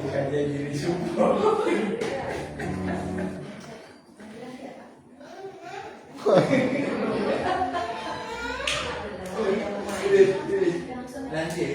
Bukan jadi support. Nanti.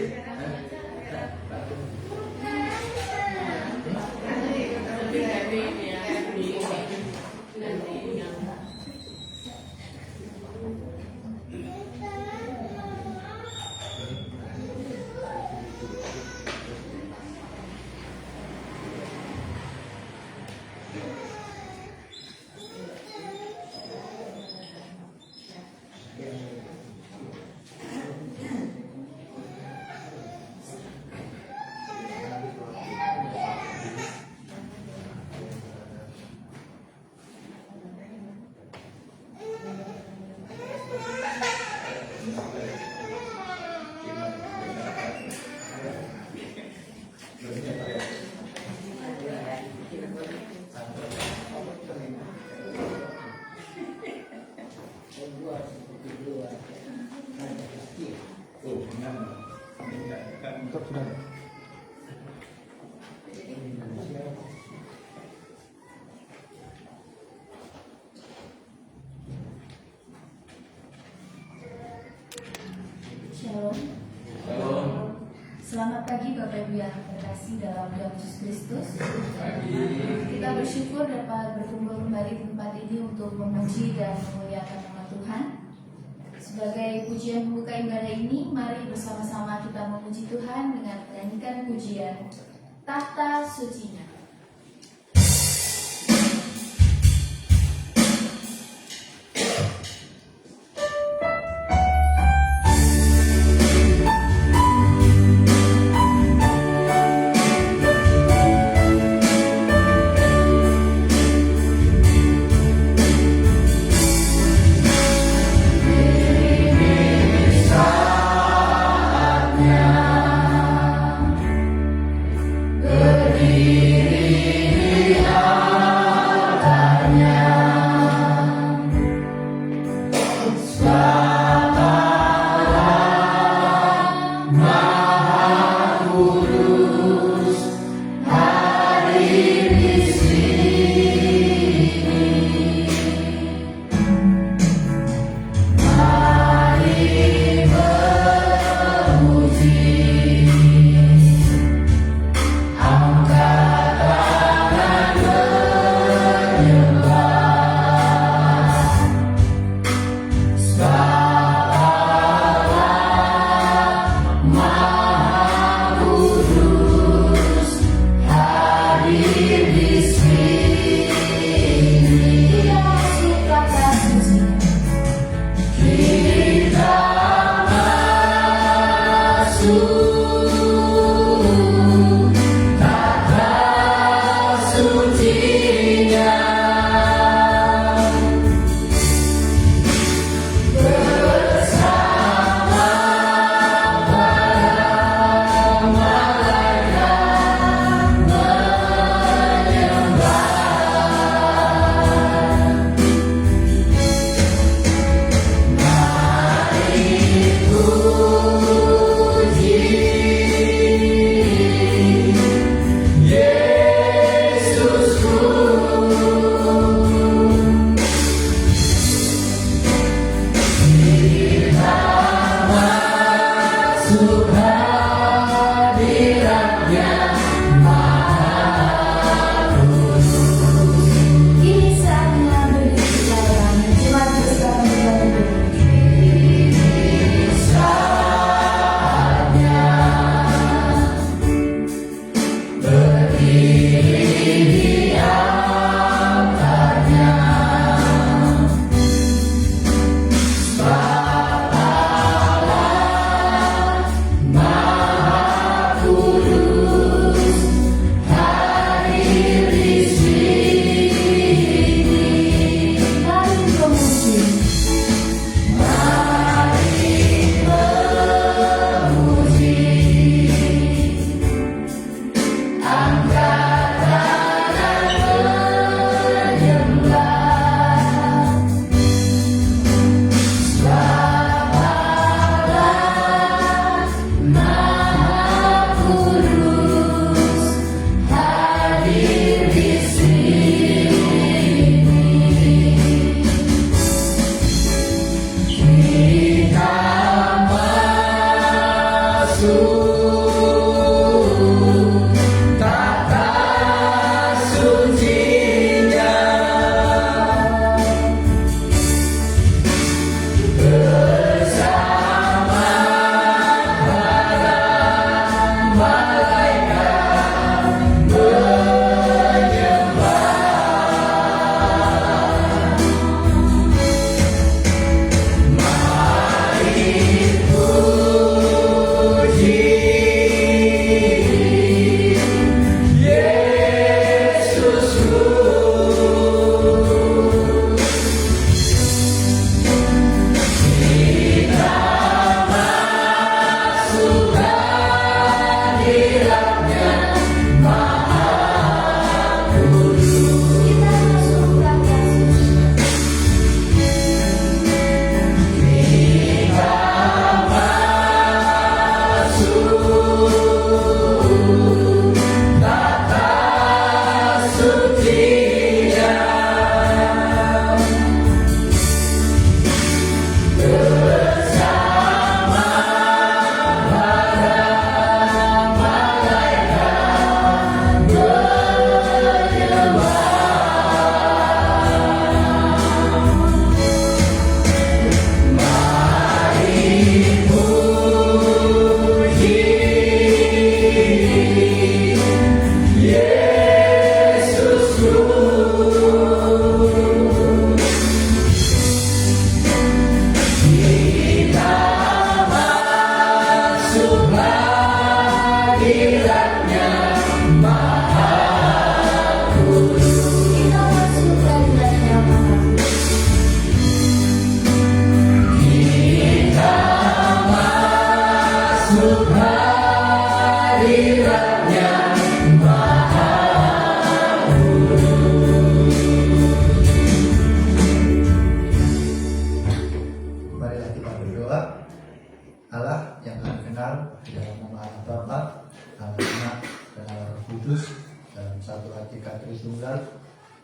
Shalom. Selamat pagi Bapak Ibu yang terkasih dalam Tuhan Yesus Kristus. Kita bersyukur dapat berkumpul kembali di tempat ini untuk memuji dan memuliakan nama Tuhan. Sebagai pujian pembuka ibadah ini, mari bersama-sama kita memuji Tuhan dengan menyanyikan pujian Tahta Sucinya. Berdiri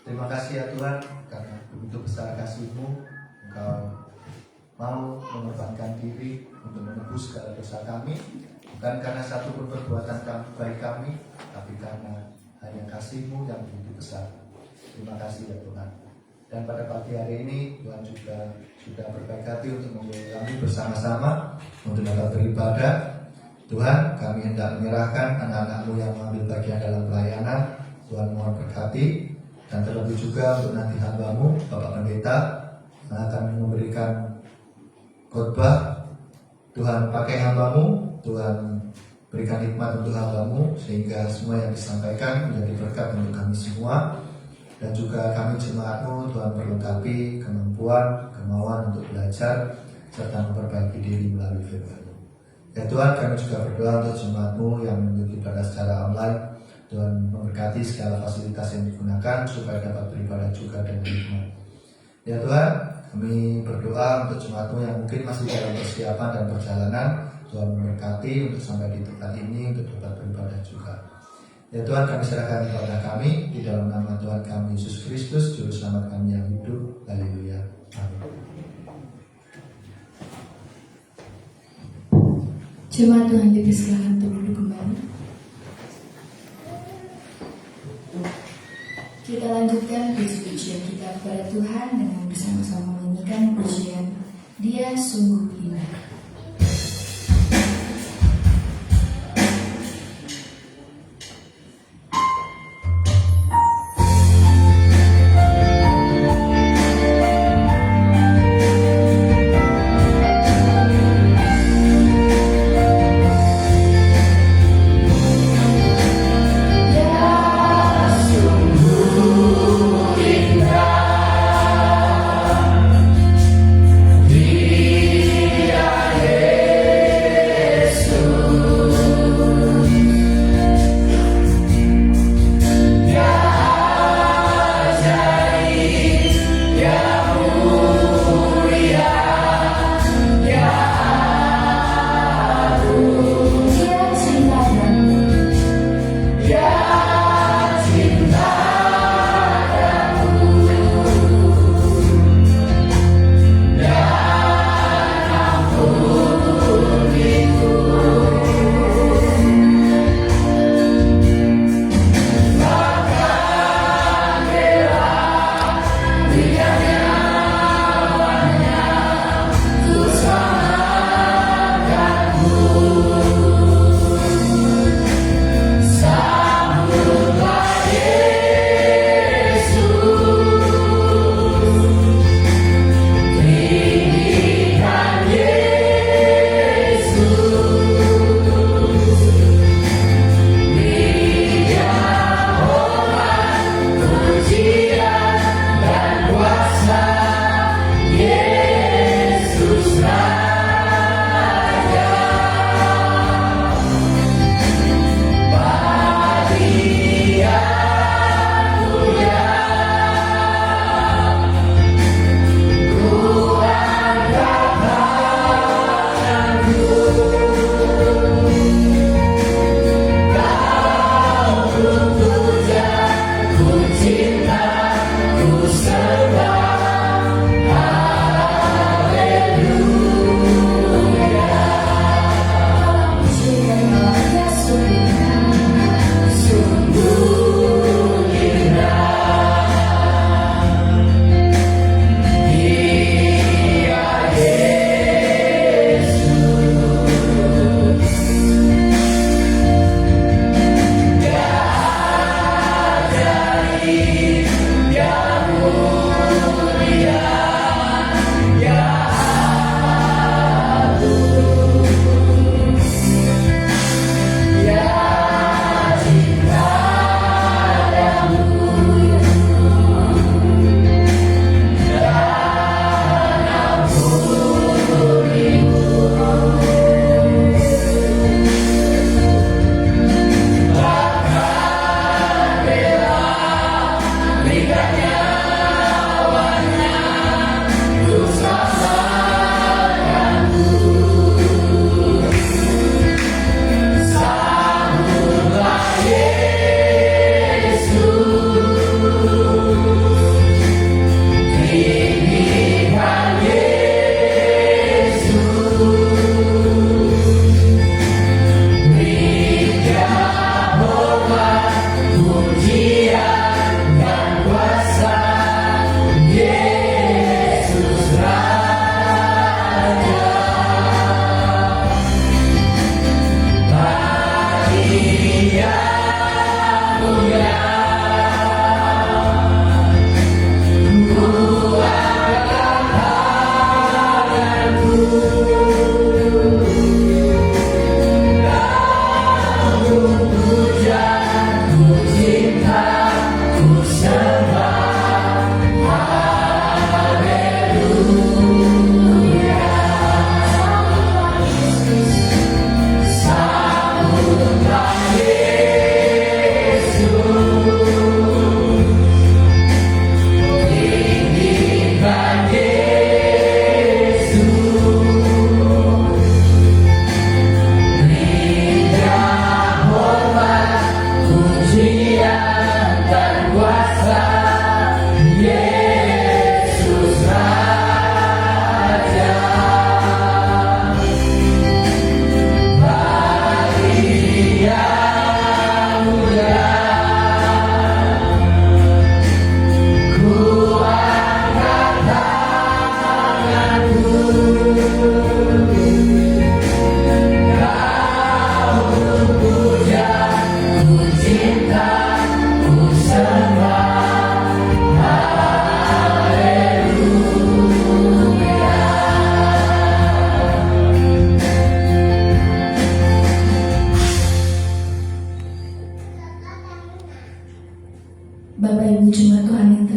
Terima kasih ya Tuhan, karena begitu besar kasih-Mu, Engkau mau mengorbankan diri untuk menebus segala dosa kami, bukan karena satu pun perbuatan baik kami, tapi karena hanya kasih-Mu yang begitu besar. Terima kasih ya Tuhan. Dan pada pagi hari ini Tuhan juga sudah berbaik hati untuk membawa kami bersama-sama untuk dapat beribadah. Tuhan, kami hendak menyerahkan anak-anak-Mu yang mengambil bagian dalam pelayanan. Tuhan mohon berkati. Dan terlebih juga untuk nanti hamba-Mu, Bapak Pendeta, yang akan memberikan khotbah. Tuhan pakai hamba-Mu, Tuhan berikan hikmat untuk hamba-Mu, sehingga semua yang disampaikan menjadi berkat untuk kami semua. Dan juga kami jemaat-Mu, Tuhan perlengkapi kemampuan, kemauan untuk belajar, serta memperbaiki diri melalui firman-Mu. Ya Tuhan, kami juga berdoa untuk jemaat-Mu yang mengikuti ibadah secara online. Tuhan memberkati segala fasilitas yang digunakan supaya dapat beribadah juga dengan hikmat. Ya Tuhan, kami berdoa untuk jemaat-Mu yang mungkin masih dalam persiapan dan perjalanan. Tuhan memberkati untuk sampai di tempat ini untuk dapat beribadah juga. Ya Tuhan, kami serahkan kepada kami di dalam nama Tuhan kami Yesus Kristus, Juru Selamat kami yang hidup. Haleluya. Amin. Jemaat Tuhan dipersilakan untuk duduk kembali. Kita lanjutkan puji-pujian kita kepada Tuhan dengan bersama-sama menyanyikan pujian Dia Sungguh Indah.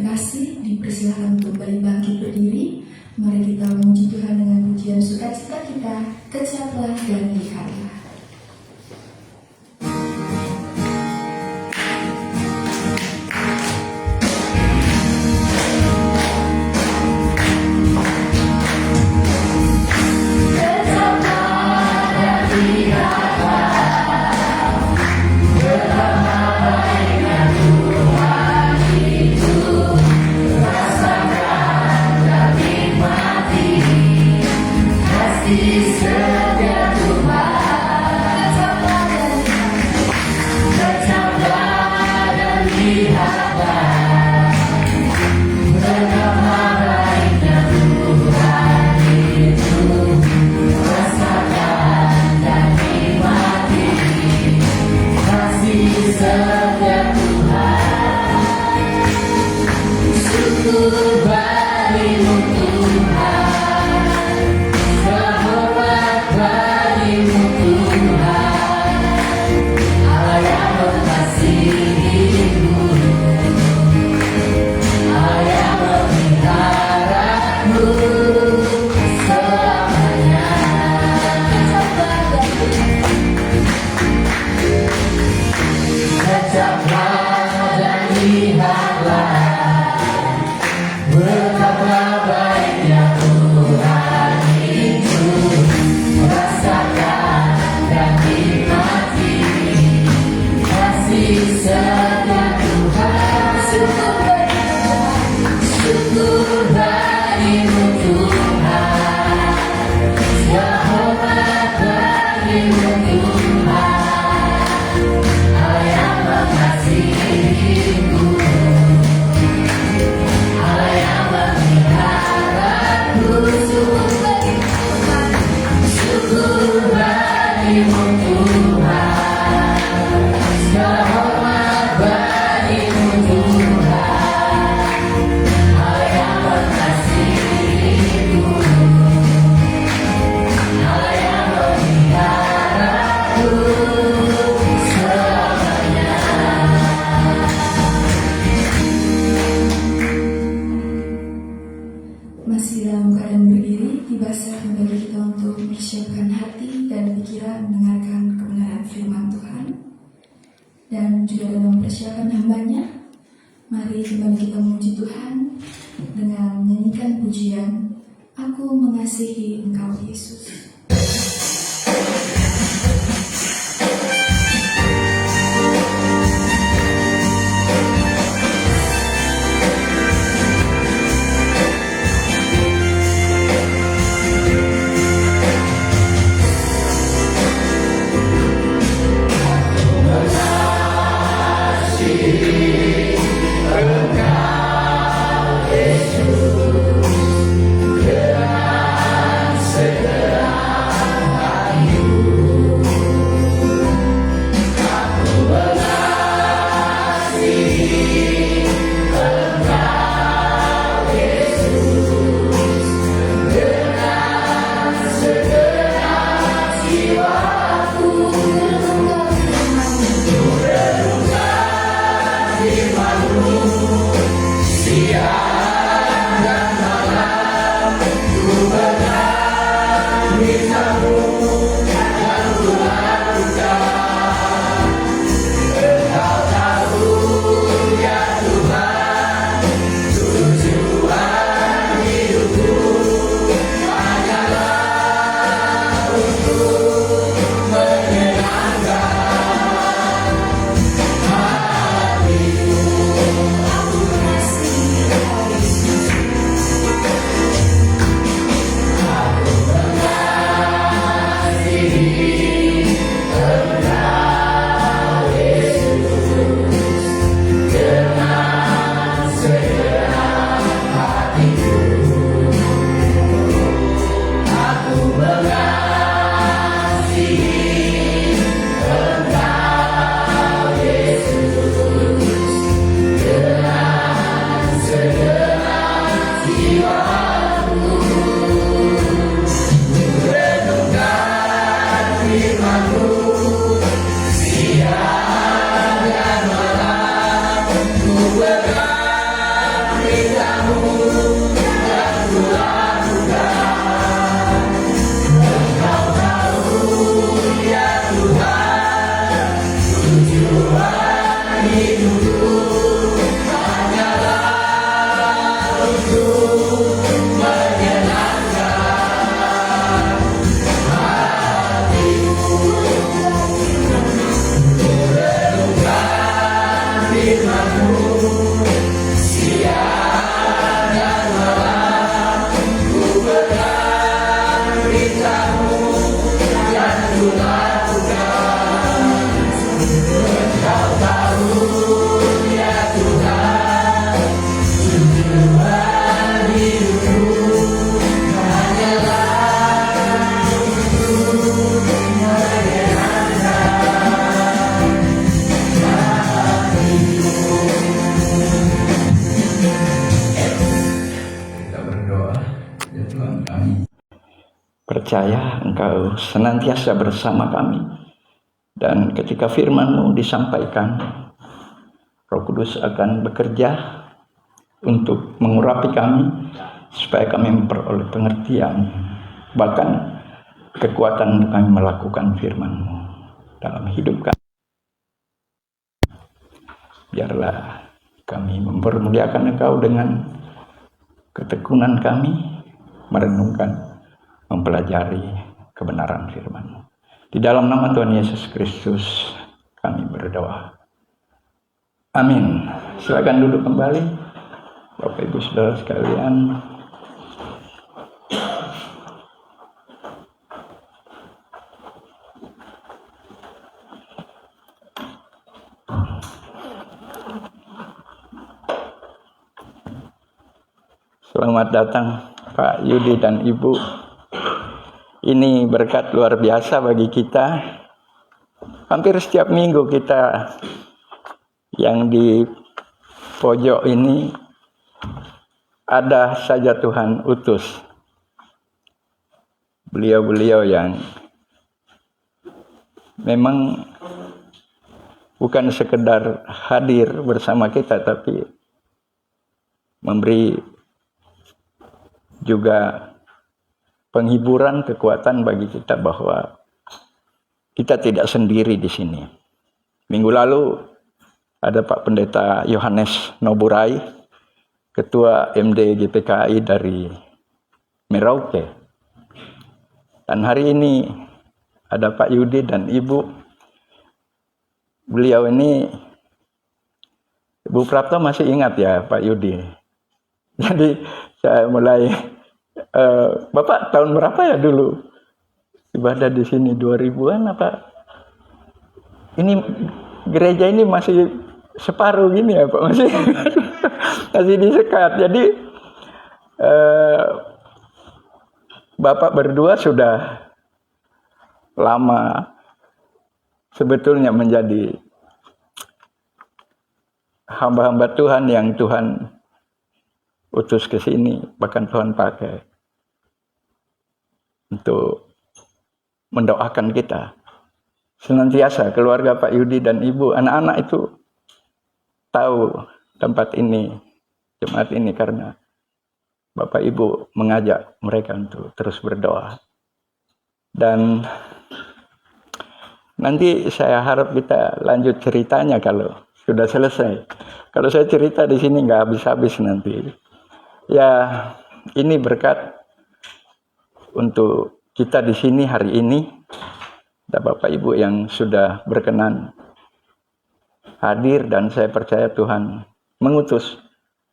kasih, dipersilakan untuk kembali bangkit berdiri. Mari kita memuji Tuhan dengan pujian sukacita kita, kecaplah dan lihatlah. Masih dalam keadaan berdiri, tiba saatnya bagi kita untuk mempersiapkan hati dan pikiran mendengarkan kebenaran firman Tuhan. Dan juga dalam mempersiapkan hambanya, mari kembali kita memuji Tuhan dengan menyanyikan pujian, Aku mengasihi Engkau Yesus. Aku percaya Engkau senantiasa bersama kami. Dan ketika firman-Mu disampaikan, Roh Kudus akan bekerja untuk mengurapi kami, supaya kami memperoleh pengertian, bahkan kekuatan untuk kami melakukan firman-Mu dalam hidup kami. Biarlah kami mempermuliakan Engkau dengan ketekunan kami, merenungkan, mempelajari kebenaran firman-Mu. Di dalam nama Tuhan Yesus Kristus kami berdoa. Amin. Silakan duduk kembali, Bapak Ibu Saudara sekalian. Selamat datang Pak Yudi dan Ibu. Ini berkat luar biasa bagi kita. Hampir setiap minggu kita yang di pojok ini ada saja Tuhan utus beliau-beliau yang memang bukan sekedar hadir bersama kita, tapi memberi juga penghiburan, kekuatan bagi kita bahwa kita tidak sendiri di sini. Minggu lalu ada Pak Pendeta Yohanes Noburai, Ketua MD GPKI dari Merauke. Dan hari ini ada Pak Yudi dan Ibu. Beliau ini, Ibu Prapto masih ingat ya Pak Yudi. Jadi saya mulai Bapak tahun berapa ya dulu ibadah di sini, 2000-an apa? Ini gereja ini masih separuh gini ya Pak, masih disekat. Jadi Bapak berdua sudah lama sebetulnya menjadi hamba-hamba Tuhan yang Tuhan utus ke sini, bahkan Tuhan pakai untuk mendoakan kita. Senantiasa keluarga Pak Yudi dan Ibu, anak-anak itu tahu tempat ini, jemaat ini, karena Bapak Ibu mengajak mereka untuk terus berdoa. Dan nanti saya harap kita lanjut ceritanya kalau sudah selesai. Kalau saya cerita di sini nggak habis-habis nanti. Ya, ini berkat untuk kita di sini hari ini. Ada Bapak Ibu yang sudah berkenan hadir, dan saya percaya Tuhan mengutus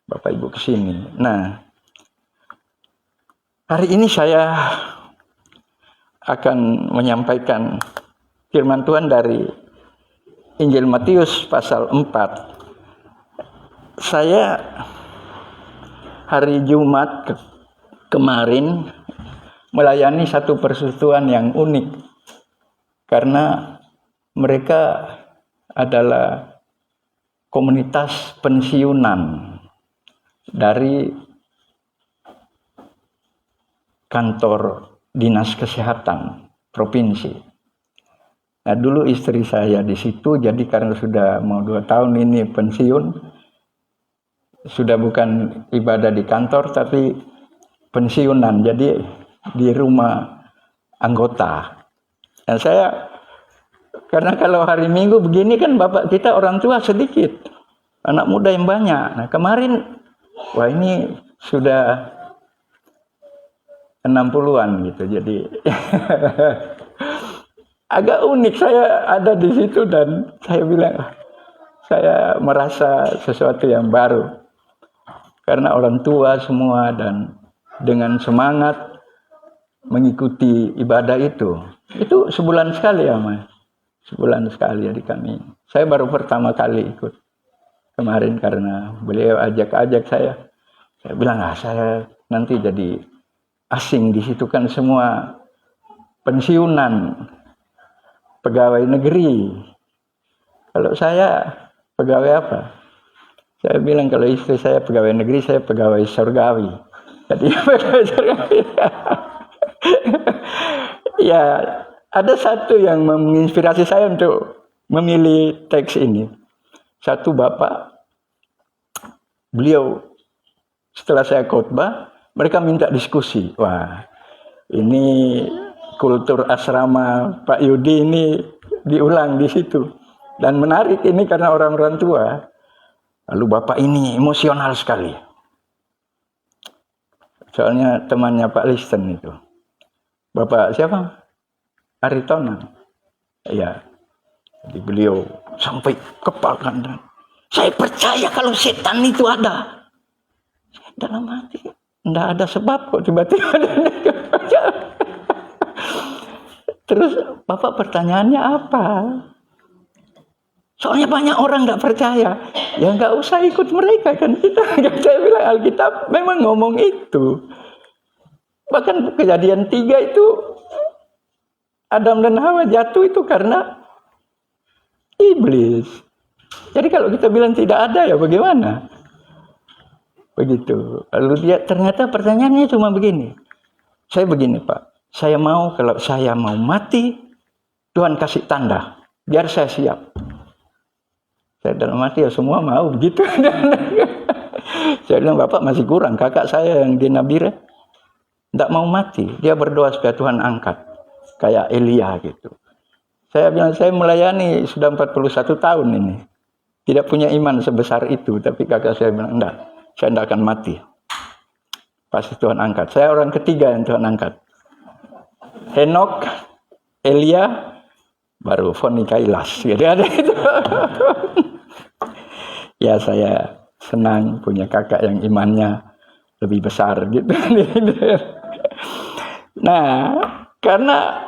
Bapak Ibu ke sini. Nah, hari ini saya akan menyampaikan firman Tuhan dari Injil Matius pasal 4. Saya hari Jumat kemarin melayani satu persekutuan yang unik, karena mereka adalah komunitas pensiunan dari kantor dinas kesehatan provinsi. Nah, dulu istri saya di situ, jadi karena sudah mau 2 tahun ini pensiun, sudah bukan ibadah di kantor tapi pensiunan, jadi di rumah anggota. Dan saya, karena kalau hari Minggu begini kan bapak kita orang tua sedikit, anak muda yang banyak. Nah kemarin, wah ini sudah 60-an gitu, jadi agak unik. Saya ada di situ dan saya bilang, saya merasa sesuatu yang baru. Karena orang tua semua dan dengan semangat mengikuti ibadah itu sebulan sekali ya Mas. Sebulan sekali ya di kami. Saya baru pertama kali ikut kemarin karena beliau ajak saya. Saya bilang, saya nanti jadi asing di situ kan semua pensiunan pegawai negeri. Kalau saya pegawai apa? Saya bilang kalau istri saya pegawai negeri, saya pegawai surgawi. Jadi pegawai surgawi. Ya, ada satu yang menginspirasi saya untuk memilih teks ini. Satu bapak, beliau setelah saya khotbah, mereka minta diskusi. Wah, ini kultur asrama Pak Yudi ini diulang di situ. Dan menarik ini karena orang-orang tua. Lalu bapak ini emosional sekali. Soalnya temannya Pak Listen itu. Bapak siapa? Aritona. Ya. Jadi beliau sampai kepalkan. Saya percaya kalau setan itu ada. Dalam hati. Tidak ada sebab kok tiba-tiba ada. Terus Bapak pertanyaannya apa? Soalnya banyak orang nggak percaya. Ya nggak usah ikut mereka kan. Saya bilang Alkitab memang ngomong itu. Bahkan Kejadian 3 itu Adam dan Hawa jatuh itu karena iblis. Jadi kalau kita bilang tidak ada ya bagaimana? Begitu. Lalu dia ternyata pertanyaannya cuma begini. Saya begini Pak. Saya mau kalau saya mau mati, Tuhan kasih tanda. Biar saya siap. Saya dalam hati ya semua mau begitu. Saya bilang Bapak masih kurang. Kakak saya yang di Nabire tidak mau mati. Dia berdoa supaya Tuhan angkat. Kayak Elia gitu. Saya bilang saya melayani sudah 41 tahun ini. Tidak punya iman sebesar itu. Tapi kakak saya bilang enggak. Saya tidak akan mati. Pasti Tuhan angkat. Saya orang ketiga yang Tuhan angkat. Henok, Elia, baru Foni Kailas. Jadi ada itu. Ya saya senang punya kakak yang imannya lebih besar gitu. Nah, karena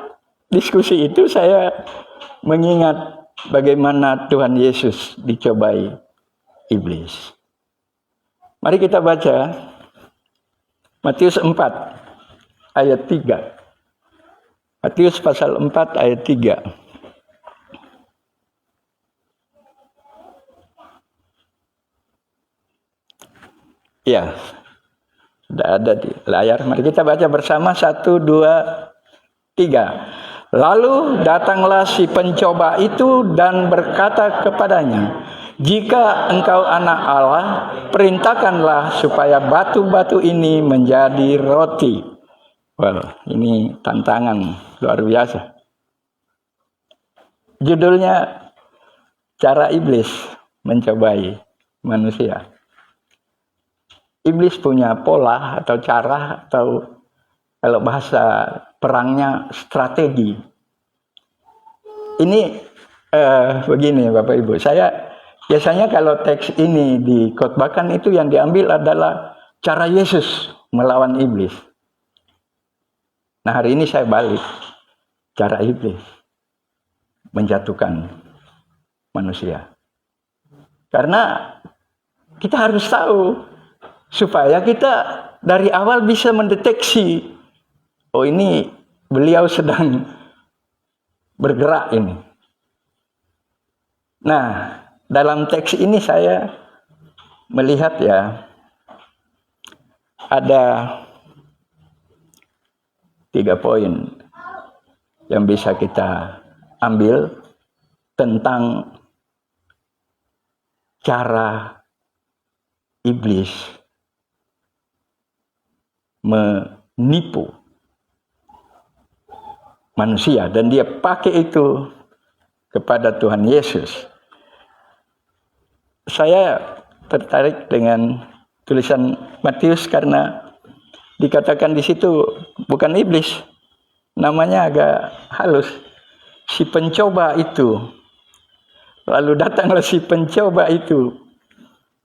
diskusi itu saya mengingat bagaimana Tuhan Yesus dicobai iblis. Mari kita baca Matius 4 ayat 3. Matius pasal 4 ayat 3. Ya, sudah ada di layar. Mari kita baca bersama 1, 2, 3. Lalu datanglah si pencoba itu dan berkata kepadanya, jika engkau anak Allah, perintahkanlah supaya batu-batu ini menjadi roti. Well, ini tantangan luar biasa. Judulnya, cara iblis mencobai manusia. Iblis punya pola atau cara atau kalau bahasa perangnya strategi. Ini begini Bapak Ibu, saya biasanya kalau teks ini dikhotbahkan itu yang diambil adalah cara Yesus melawan iblis. Nah hari ini saya balik, cara iblis menjatuhkan manusia. Karena kita harus tahu supaya kita dari awal bisa mendeteksi, oh ini beliau sedang bergerak ini. Nah, dalam teks ini saya melihat ya, ada 3 poin yang bisa kita ambil tentang cara iblis menipu manusia dan dia pakai itu kepada Tuhan Yesus. Saya tertarik dengan tulisan Matius karena dikatakan di situ bukan iblis, namanya agak halus, si pencoba itu. Lalu datanglah si pencoba itu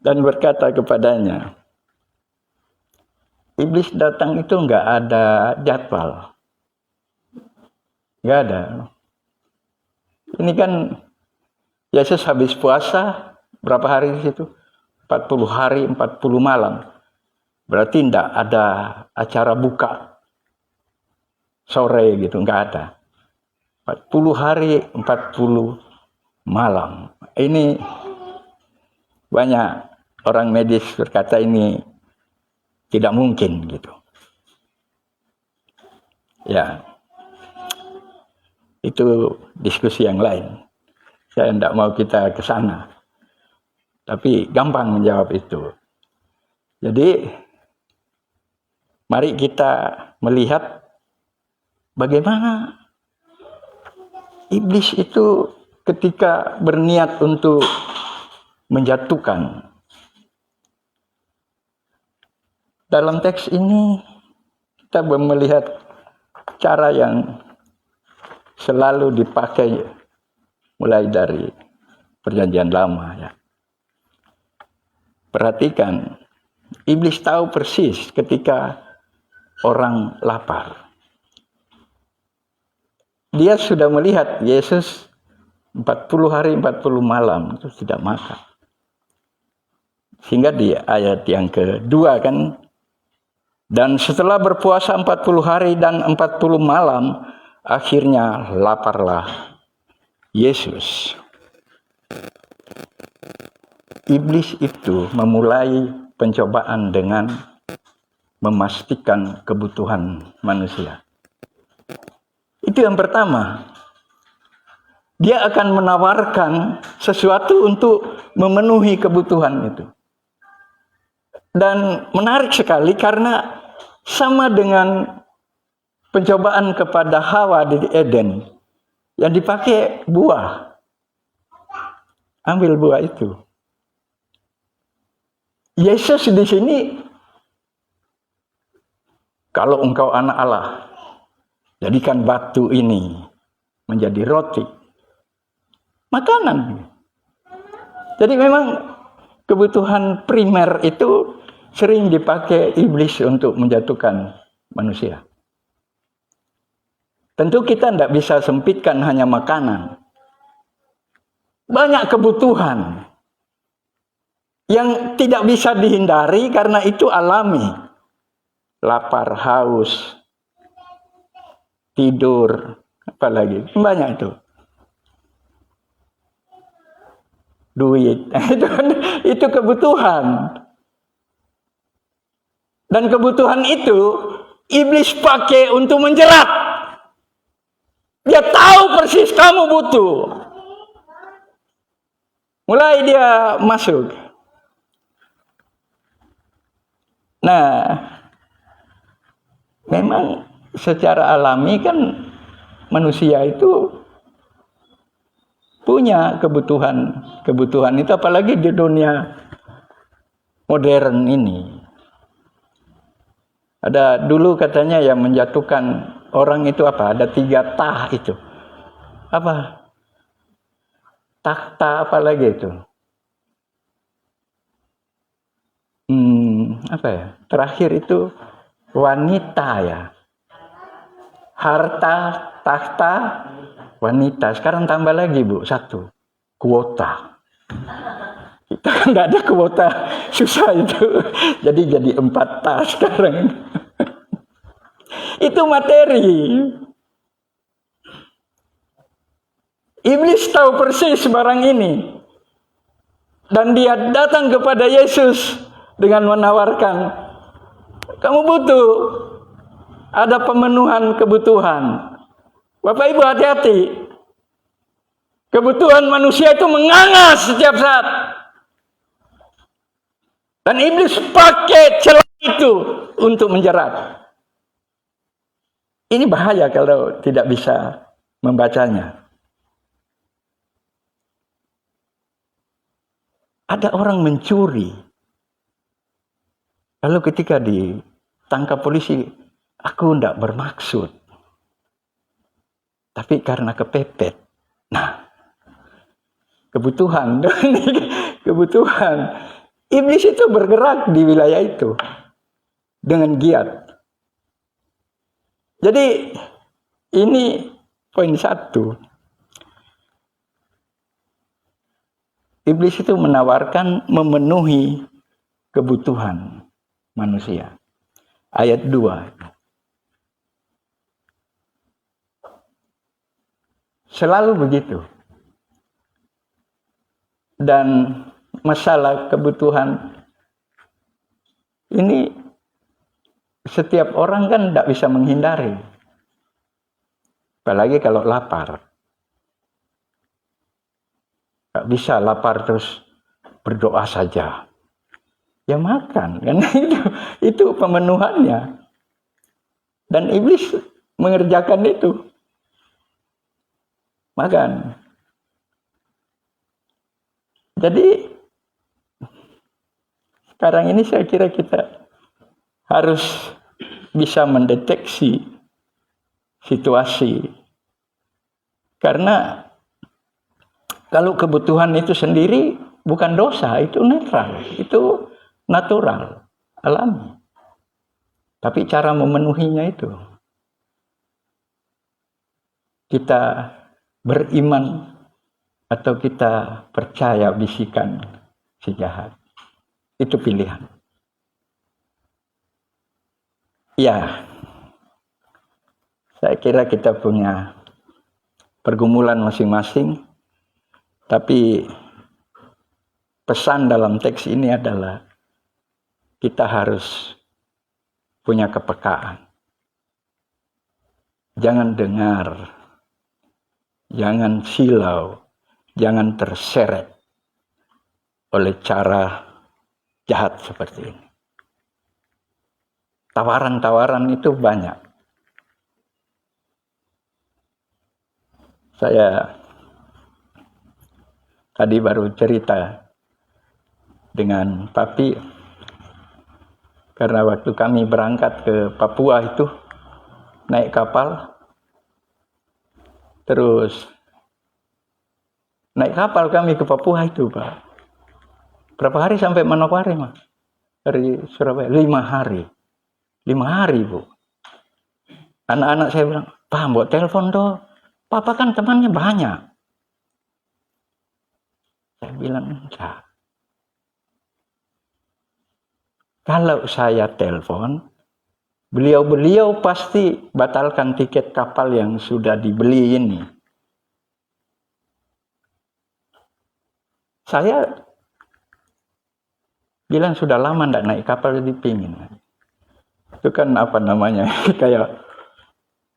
dan berkata kepadanya. Iblis datang itu nggak ada jadwal. Nggak ada. Ini kan Yesus habis puasa, berapa hari di situ? 40 hari, 40 malam. Berarti nggak ada acara buka sore gitu, nggak ada. 40 hari, 40 malam. Ini banyak orang medis berkata ini tidak mungkin gitu. Ya. Itu diskusi yang lain. Saya tidak mau kita ke sana. Tapi gampang menjawab itu. Jadi, mari kita melihat bagaimana iblis itu ketika berniat untuk menjatuhkan. Dalam teks ini kita melihat cara yang selalu dipakai mulai dari Perjanjian Lama ya. Perhatikan, iblis tahu persis ketika orang lapar. Dia sudah melihat Yesus 40 hari 40 malam itu tidak makan. Sehingga di ayat yang kedua kan, dan setelah berpuasa 40 hari dan 40 malam, akhirnya laparlah Yesus. Iblis itu memulai pencobaan dengan memastikan kebutuhan manusia. Itu yang pertama. Dia akan menawarkan sesuatu untuk memenuhi kebutuhan itu. Dan menarik sekali karena sama dengan pencobaan kepada Hawa di Eden, yang dipakai buah. Ambil buah itu. Yesus di sini, kalau engkau anak Allah, jadikan batu ini menjadi roti. Makanan. Jadi memang kebutuhan primer itu sering dipakai iblis untuk menjatuhkan manusia. Tentu kita tidak bisa sempitkan hanya makanan. Banyak kebutuhan yang tidak bisa dihindari karena itu alami. Lapar, haus, tidur, apalagi banyak itu. Duit, itu kebutuhan. Dan kebutuhan itu iblis pakai untuk menjerat. Dia tahu persis kamu butuh. Mulai dia masuk. Nah, memang secara alami kan manusia itu punya kebutuhan. Kebutuhan itu apalagi di dunia modern ini. Ada dulu katanya yang menjatuhkan orang itu apa? Ada 3 tah itu. Apa? Takhta apa lagi itu? Apa ya? Terakhir itu wanita ya. Harta, takhta, wanita. Sekarang tambah lagi Bu, 1. Kuota. Kita kan nggak ada kuota, susah itu. Jadi 4 tah sekarang. Itu materi. Iblis tahu persis barang ini. Dan dia datang kepada Yesus dengan menawarkan, kamu butuh, ada pemenuhan kebutuhan. Bapak Ibu hati-hati. Kebutuhan manusia itu mengangas setiap saat. Dan iblis pakai celah itu untuk menjerat. Ini bahaya kalau tidak bisa membacanya. Ada orang mencuri. Lalu ketika ditangkap polisi, aku tidak bermaksud. Tapi karena kepepet. Nah, kebutuhan. Iblis itu bergerak di wilayah itu. Dengan giat. Jadi, ini poin 1. Iblis itu menawarkan memenuhi kebutuhan manusia. Ayat 2. Selalu begitu. Dan masalah kebutuhan ini setiap orang kan tidak bisa menghindari. Apalagi kalau lapar. Gak bisa lapar terus berdoa saja. Ya makan, karena itu pemenuhannya. Dan iblis mengerjakan itu. Makan. Jadi sekarang ini saya kira kita harus bisa mendeteksi situasi. Karena kalau kebutuhan itu sendiri bukan dosa, itu netral, itu natural, alami. Tapi cara memenuhinya itu. Kita beriman atau kita percaya bisikan si jahat. Itu pilihan. Ya, saya kira kita punya pergumulan masing-masing. Tapi pesan dalam teks ini adalah kita harus punya kepekaan. Jangan dengar, jangan silau, jangan terseret oleh cara jahat seperti ini. Tawaran-tawaran itu banyak. Saya tadi baru cerita dengan Papi, karena waktu kami berangkat ke Papua itu naik kapal, terus naik kapal kami ke Papua itu, Pak. Berapa hari sampai Manokwari, Mas? Dari Surabaya, 5 hari. 5 hari, Bu. Anak-anak saya bilang, Pak, buat telepon dong. Papa kan temannya banyak. Saya bilang, enggak. Kalau saya telepon, beliau-beliau pasti batalkan tiket kapal yang sudah dibeli ini. Saya bilang sudah lama enggak naik kapal, jadi pingin. Itu kan apa namanya, kayak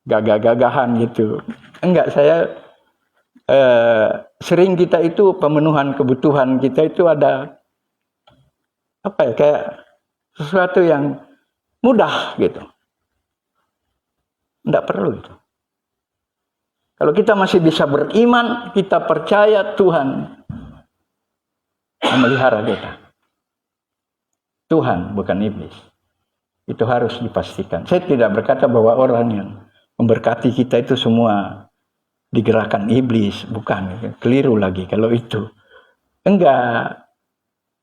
gagah-gagahan gitu. Enggak, saya sering kita itu pemenuhan kebutuhan kita itu ada apa ya, kayak sesuatu yang mudah gitu. Enggak perlu itu. Kalau kita masih bisa beriman, kita percaya Tuhan memelihara kita. Tuhan, bukan iblis. Itu harus dipastikan. Saya tidak berkata bahwa orang yang memberkati kita itu semua digerakkan iblis, bukan, keliru lagi kalau itu. Enggak.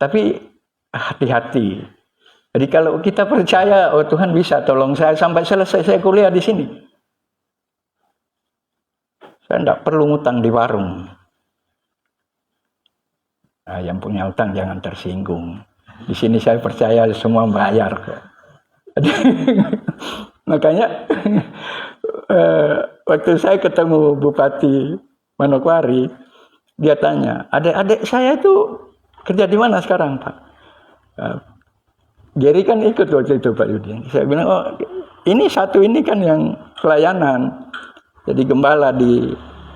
Tapi hati-hati. Jadi kalau kita percaya, oh Tuhan bisa tolong saya sampai selesai saya kuliah di sini. Saya enggak perlu ngutang di warung. Nah, yang punya utang jangan tersinggung. Di sini saya percaya semua bayar kok. Makanya waktu saya ketemu Bupati Manokwari, dia tanya, adik-adik saya itu kerja di mana sekarang, Pak? Gary kan ikut waktu itu, Pak Yudi. Saya bilang, oh ini satu ini kan yang pelayanan, jadi gembala di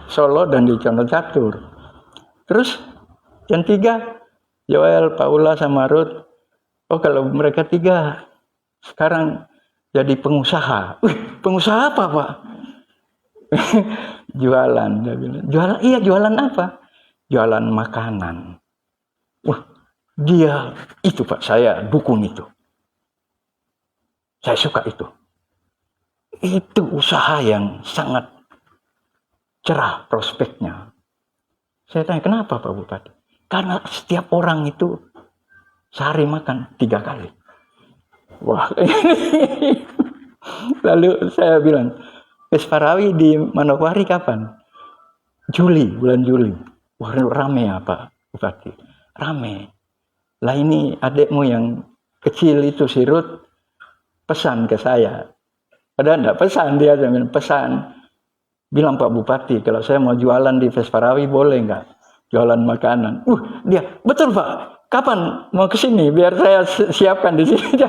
Solo dan di Condong Catur. Terus yang 3, Joel, Paula, sama Ruth. Oh kalau mereka 3 sekarang jadi pengusaha. Pengusaha apa, Pak? Jualan, dia bilang. Jualan, iya jualan apa? Jualan makanan. Wah, dia itu, Pak, saya dukung itu. Saya suka itu. Itu usaha yang sangat cerah prospeknya. Saya tanya, kenapa Pak Bupati? Karena setiap orang itu sehari makan 3 kali. Wah, lalu saya bilang, Pesparawi di Manokwari kapan? Juli, bulan Juli. Wah, rame ya Pak Bupati? Rame. Lah ini adikmu yang kecil itu, si Ruth, pesan ke saya. Padahal enggak pesan, dia pesan. Bilang Pak Bupati, kalau saya mau jualan di Pesparawi boleh enggak? Jualan makanan. Dia, betul Pak. Kapan mau ke sini? Biar saya siapkan di sini.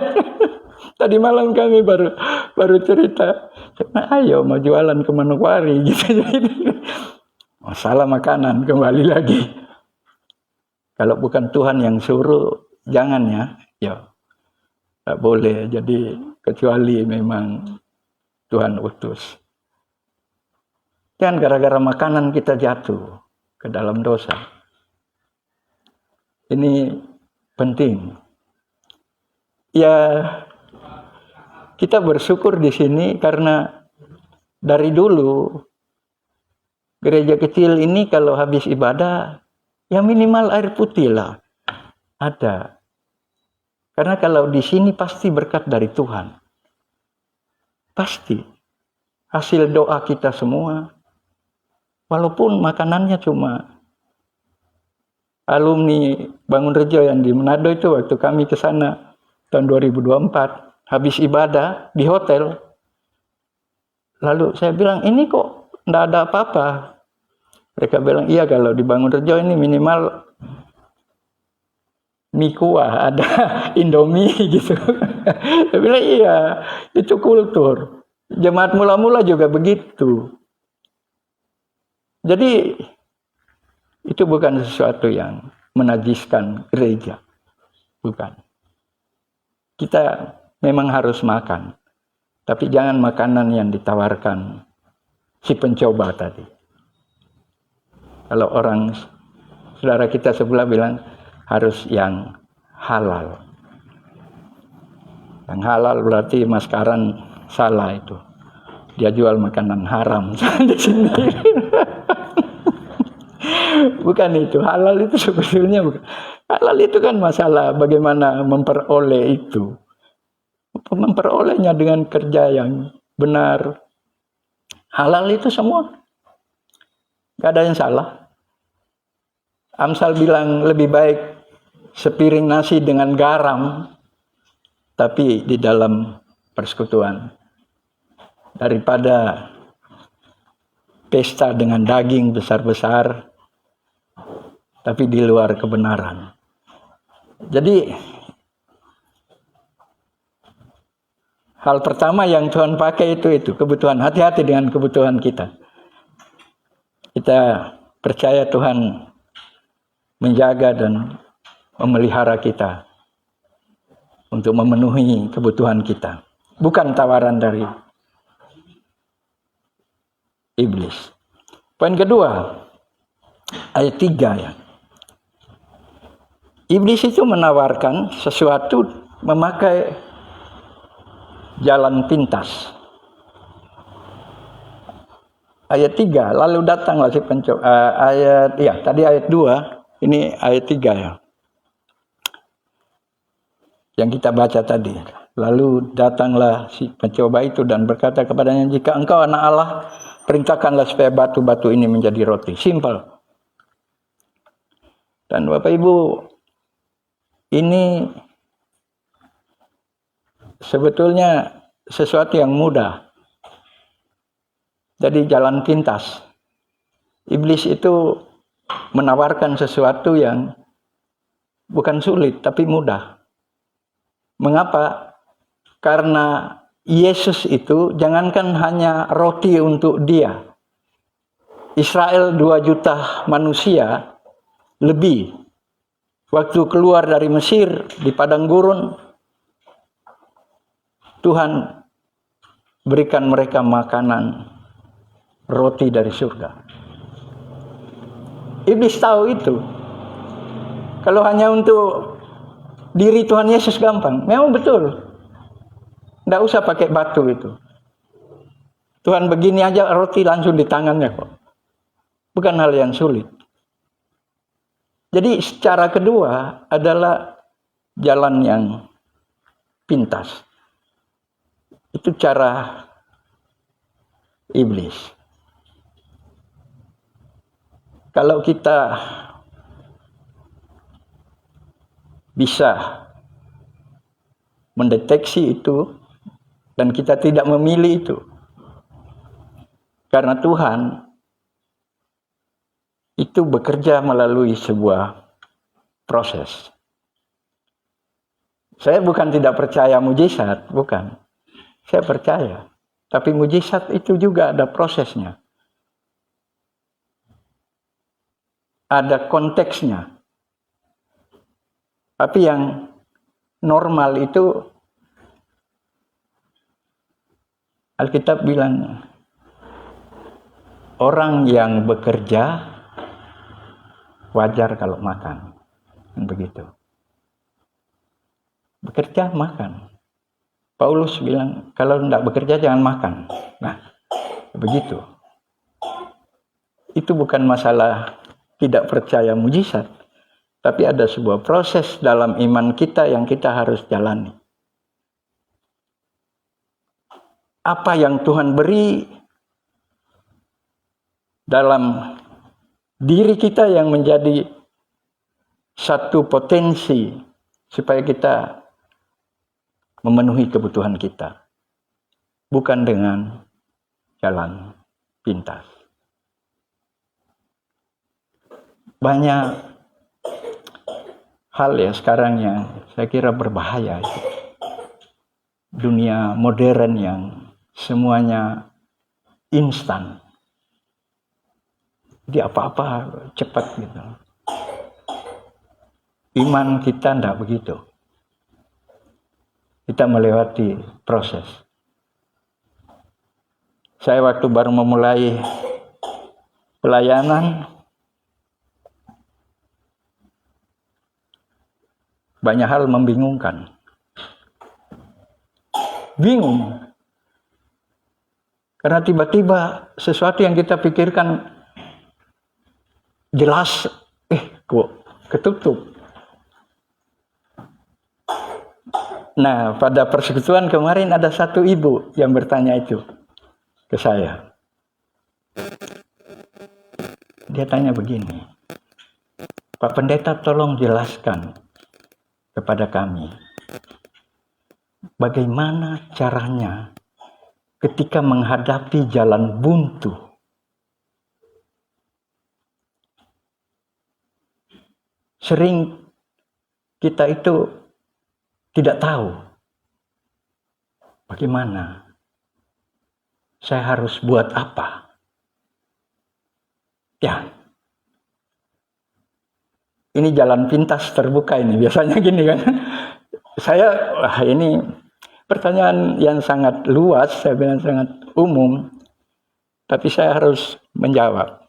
Tadi malam kami baru cerita. Ayo mau jualan ke Manokwari gitu. Masalah makanan kembali lagi. Kalau bukan Tuhan yang suruh, jangan ya. Ya, tak boleh. Jadi kecuali memang Tuhan utus. Kan gara-gara makanan kita jatuh ke dalam dosa. Ini penting. Ya, kita bersyukur di sini karena dari dulu gereja kecil ini kalau habis ibadah ya minimal air putih lah ada. Karena kalau di sini pasti berkat dari Tuhan. Pasti hasil doa kita semua. Walaupun makanannya cuma alumni Bangun Rejo yang di Manado itu waktu kami ke sana tahun 2024 habis ibadah di hotel. Lalu saya bilang, ini kok enggak ada apa-apa. Mereka bilang, iya kalau di Bangun Rejo ini minimal mie kuah, ada Indomie gitu. Saya bilang, iya, itu kultur. Jemaat mula-mula juga begitu. Jadi, itu bukan sesuatu yang menajiskan gereja. Bukan. Kita memang harus makan. Tapi jangan makanan yang ditawarkan si pencoba tadi. Kalau orang, saudara kita sebelah bilang, harus yang halal. Yang halal berarti Mas Karan salah itu. Dia jual makanan haram di sini. Bukan itu. Halal itu sebetulnya bukan. Halal itu kan masalah bagaimana memperoleh itu. Memperolehnya dengan kerja yang benar. Halal itu semua. Gak ada yang salah. Amsal bilang lebih baik sepiring nasi dengan garam, tapi di dalam persekutuan. Daripada pesta dengan daging besar-besar, tapi di luar kebenaran. Jadi, hal pertama yang Tuhan pakai itu kebutuhan. Hati-hati dengan kebutuhan kita. Kita percaya Tuhan menjaga dan memelihara kita untuk memenuhi kebutuhan kita. Bukan tawaran dari iblis. Poin kedua, ayat 3 ya. Iblis itu menawarkan sesuatu memakai jalan pintas. Ayat 3, lalu datanglah si pencoba. Tadi ayat 2, ini ayat 3 ya. Yang kita baca tadi. Lalu datanglah si pencoba itu dan berkata kepadanya, jika engkau anak Allah, perintahkanlah supaya batu-batu ini menjadi roti. Simple. Dan Bapak Ibu, ini sebetulnya sesuatu yang mudah. Jadi jalan pintas. Iblis itu menawarkan sesuatu yang bukan sulit, tapi mudah. Mengapa? Karena Yesus itu jangankan hanya roti untuk dia. Israel 2 juta manusia lebih. Waktu keluar dari Mesir di padang gurun, Tuhan berikan mereka makanan roti dari surga. Iblis tahu itu. Kalau hanya untuk diri Tuhan Yesus gampang. Memang betul. Tidak usah pakai batu itu. Tuhan begini aja roti langsung di tangannya kok. Bukan hal yang sulit. Jadi secara kedua adalah jalan yang pintas. Itu cara iblis. Kalau kita bisa mendeteksi itu dan kita tidak memilih itu, karena Tuhan itu bekerja melalui sebuah proses. Saya bukan tidak percaya mujizat, bukan. Saya percaya. Tapi mujizat itu juga ada prosesnya. Ada konteksnya. Tapi yang normal itu Alkitab bilang orang yang bekerja wajar kalau makan. Begitu. Bekerja makan. Paulus bilang kalau tidak bekerja jangan makan. Nah, begitu. Itu bukan masalah tidak percaya mujizat, tapi ada sebuah proses dalam iman kita yang kita harus jalani. Apa yang Tuhan beri dalam diri kita yang menjadi satu potensi supaya kita memenuhi kebutuhan kita, bukan dengan jalan pintas. Banyak hal ya sekarang yang saya kira berbahaya itu. Dunia modern yang semuanya instan. Di apa-apa cepat gitu. Iman kita tidak begitu. Kita melewati proses. Saya waktu baru memulai pelayanan, banyak hal membingungkan. Bingung. Karena tiba-tiba sesuatu yang kita pikirkan jelas, kok ketutup. Nah, pada persekutuan kemarin ada satu ibu yang bertanya itu ke saya. Dia tanya begini, Pak Pendeta tolong jelaskan kepada kami, bagaimana caranya ketika menghadapi jalan buntu. Sering kita itu tidak tahu bagaimana saya harus buat apa. Ya, ini jalan pintas terbuka ini, biasanya gini kan. Ini pertanyaan yang sangat luas, saya bilang sangat umum, tapi saya harus menjawab.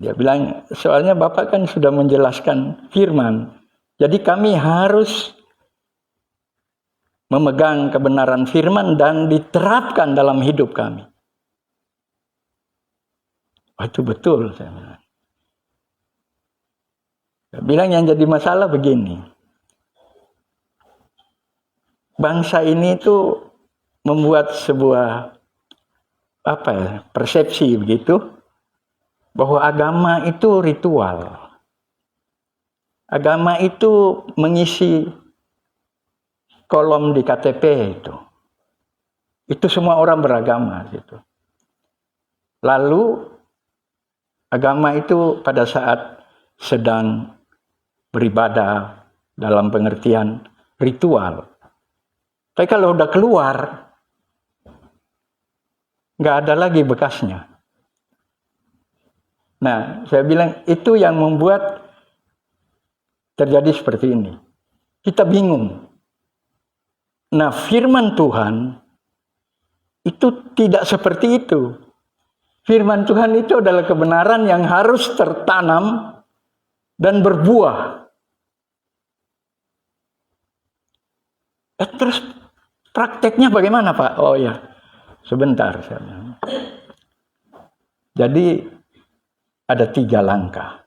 Dia bilang, soalnya Bapak kan sudah menjelaskan firman, jadi kami harus memegang kebenaran firman dan diterapkan dalam hidup kami. Itu betul, saya bilang. Saya bilang yang jadi masalah begini. Bangsa ini itu membuat sebuah persepsi begitu, bahwa agama itu ritual. Agama itu mengisi kolom di KTP itu. Itu semua orang beragama gitu. Lalu agama itu pada saat sedang beribadah dalam pengertian ritual. Tapi kalau udah keluar, nggak ada lagi bekasnya. Nah, saya bilang itu yang membuat terjadi seperti ini. Kita bingung. Nah, firman Tuhan itu tidak seperti itu. Firman Tuhan itu adalah kebenaran yang harus tertanam dan berbuah. Terus prakteknya bagaimana, Pak? Oh ya, sebentar. Jadi ada 3 langkah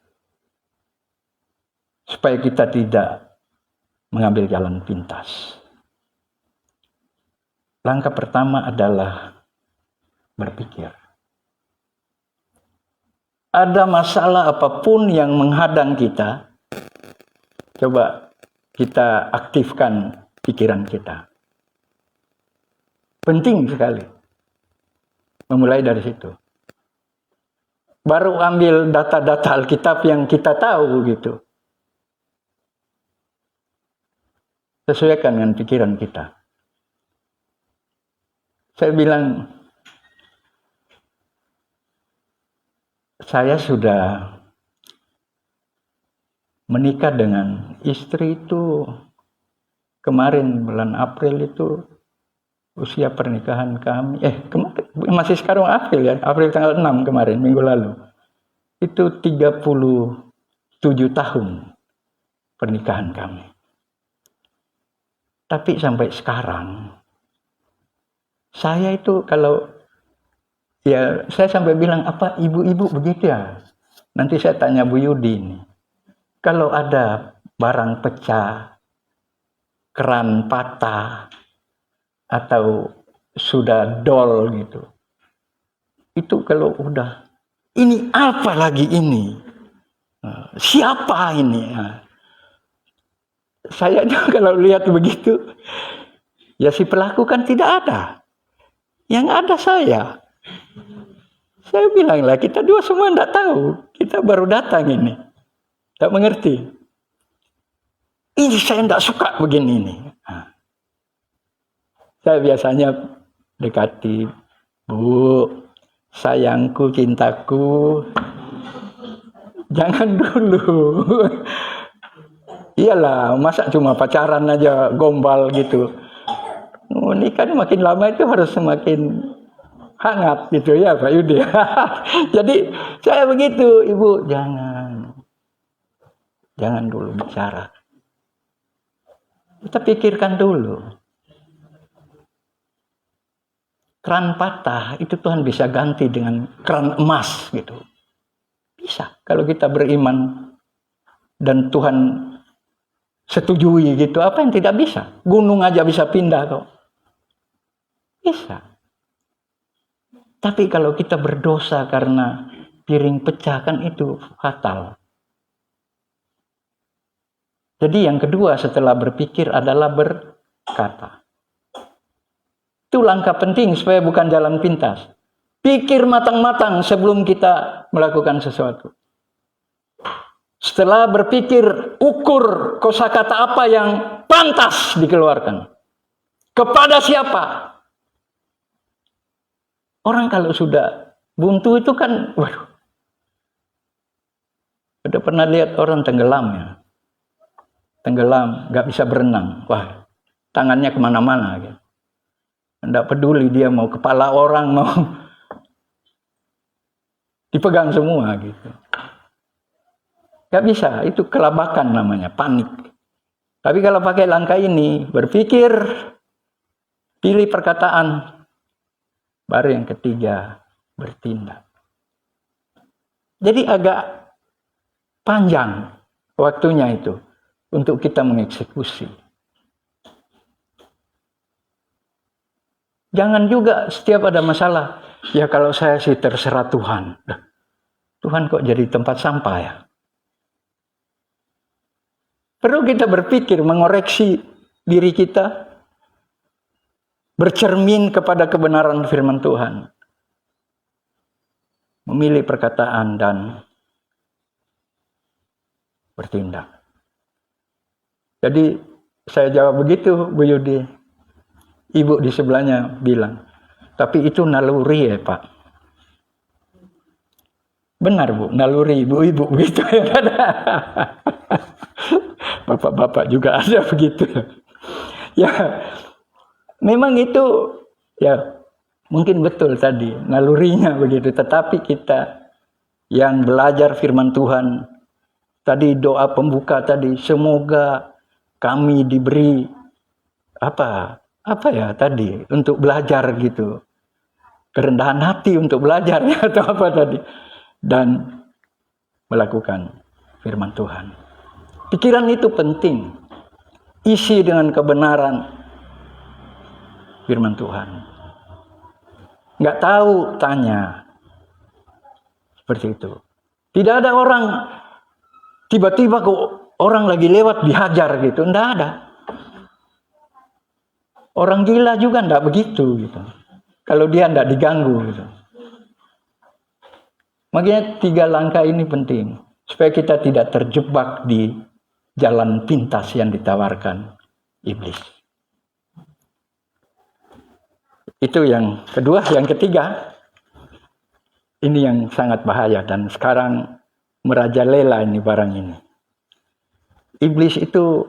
supaya kita tidak mengambil jalan pintas. Langkah pertama adalah berpikir. Ada masalah apapun yang menghadang kita, coba kita aktifkan pikiran kita. Penting sekali memulai dari situ. Baru ambil data-data Alkitab yang kita tahu gitu. Sesuaikan dengan pikiran kita. Saya bilang, saya sudah menikah dengan istri itu kemarin bulan April itu usia pernikahan kami. Kemarin, masih sekarang April ya, April tanggal 6 kemarin, minggu lalu. Itu 37 tahun pernikahan kami. Tapi sampai sekarang, saya itu kalau, ya saya sampai bilang, apa ibu-ibu begitu ya? Nanti saya tanya Bu Yudi ini. Kalau ada barang pecah, keran patah, atau sudah dol gitu, itu kalau udah, ini apa lagi ini? Siapa ini? Saya kalau lihat begitu, ya si pelaku kan tidak ada. Yang ada saya. Saya bilang lah, kita dua semua tidak tahu. Kita baru datang ini. Tidak mengerti. Ini saya tidak suka begini nih. Saya biasanya dekati, Bu, sayangku, cintaku, jangan dulu. Iyalah, masa cuma pacaran aja gombal gitu. Nikah makin lama itu harus semakin hangat gitu ya Pak Yudi. Jadi saya begitu, Ibu, jangan dulu bicara. Kita pikirkan dulu. Keran patah itu Tuhan bisa ganti dengan keran emas gitu. Bisa kalau kita beriman dan Tuhan setujui gitu. Apa yang tidak bisa? Gunung aja bisa pindah kok. Bisa. Tapi kalau kita berdosa karena piring pecah, kan itu fatal. Jadi yang kedua setelah berpikir adalah berkata. Itu langkah penting supaya bukan jalan pintas. Pikir matang-matang sebelum kita melakukan sesuatu. Setelah berpikir, ukur kosakata apa yang pantas dikeluarkan. Kepada siapa? Orang kalau sudah buntu itu kan, waduh. Udah pernah lihat orang tenggelam ya? Tenggelam, nggak bisa berenang. Wah, tangannya kemana-mana. Gitu. Nggak peduli dia mau kepala orang, mau dipegang semua gitu. Gak bisa, itu kelabakan namanya, panik. Tapi kalau pakai langkah ini, berpikir, pilih perkataan, baru yang ketiga, bertindak. Jadi agak panjang waktunya itu untuk kita mengeksekusi. Jangan juga setiap ada masalah, ya kalau saya sih terserah Tuhan. Tuhan kok jadi tempat sampah ya? Perlu kita berpikir, mengoreksi diri kita, bercermin kepada kebenaran firman Tuhan. Memilih perkataan dan bertindak. Jadi saya jawab begitu, Bu Yudi. Ibu di sebelahnya bilang, tapi itu naluri ya Pak. Benar Bu, naluri ibu-ibu begitu ya. Bapak-bapak juga ada begitu. Ya, memang itu ya mungkin betul tadi nalurinya begitu. Tetapi kita yang belajar firman Tuhan, tadi doa pembuka tadi, semoga kami diberi apa ya tadi untuk belajar gitu, kerendahan hati untuk belajar atau apa tadi, dan melakukan firman Tuhan. Pikiran itu penting. Isi dengan kebenaran firman Tuhan. Nggak tahu, tanya. Seperti itu. Tidak ada orang tiba-tiba kok orang lagi lewat dihajar gitu. Nggak ada. Orang gila juga nggak begitu gitu. Kalau dia nggak diganggu gitu. Makanya 3 langkah ini penting. Supaya kita tidak terjebak di jalan pintas yang ditawarkan iblis. Itu yang kedua. Yang ketiga, ini yang sangat bahaya dan sekarang merajalela ini barang ini. Iblis itu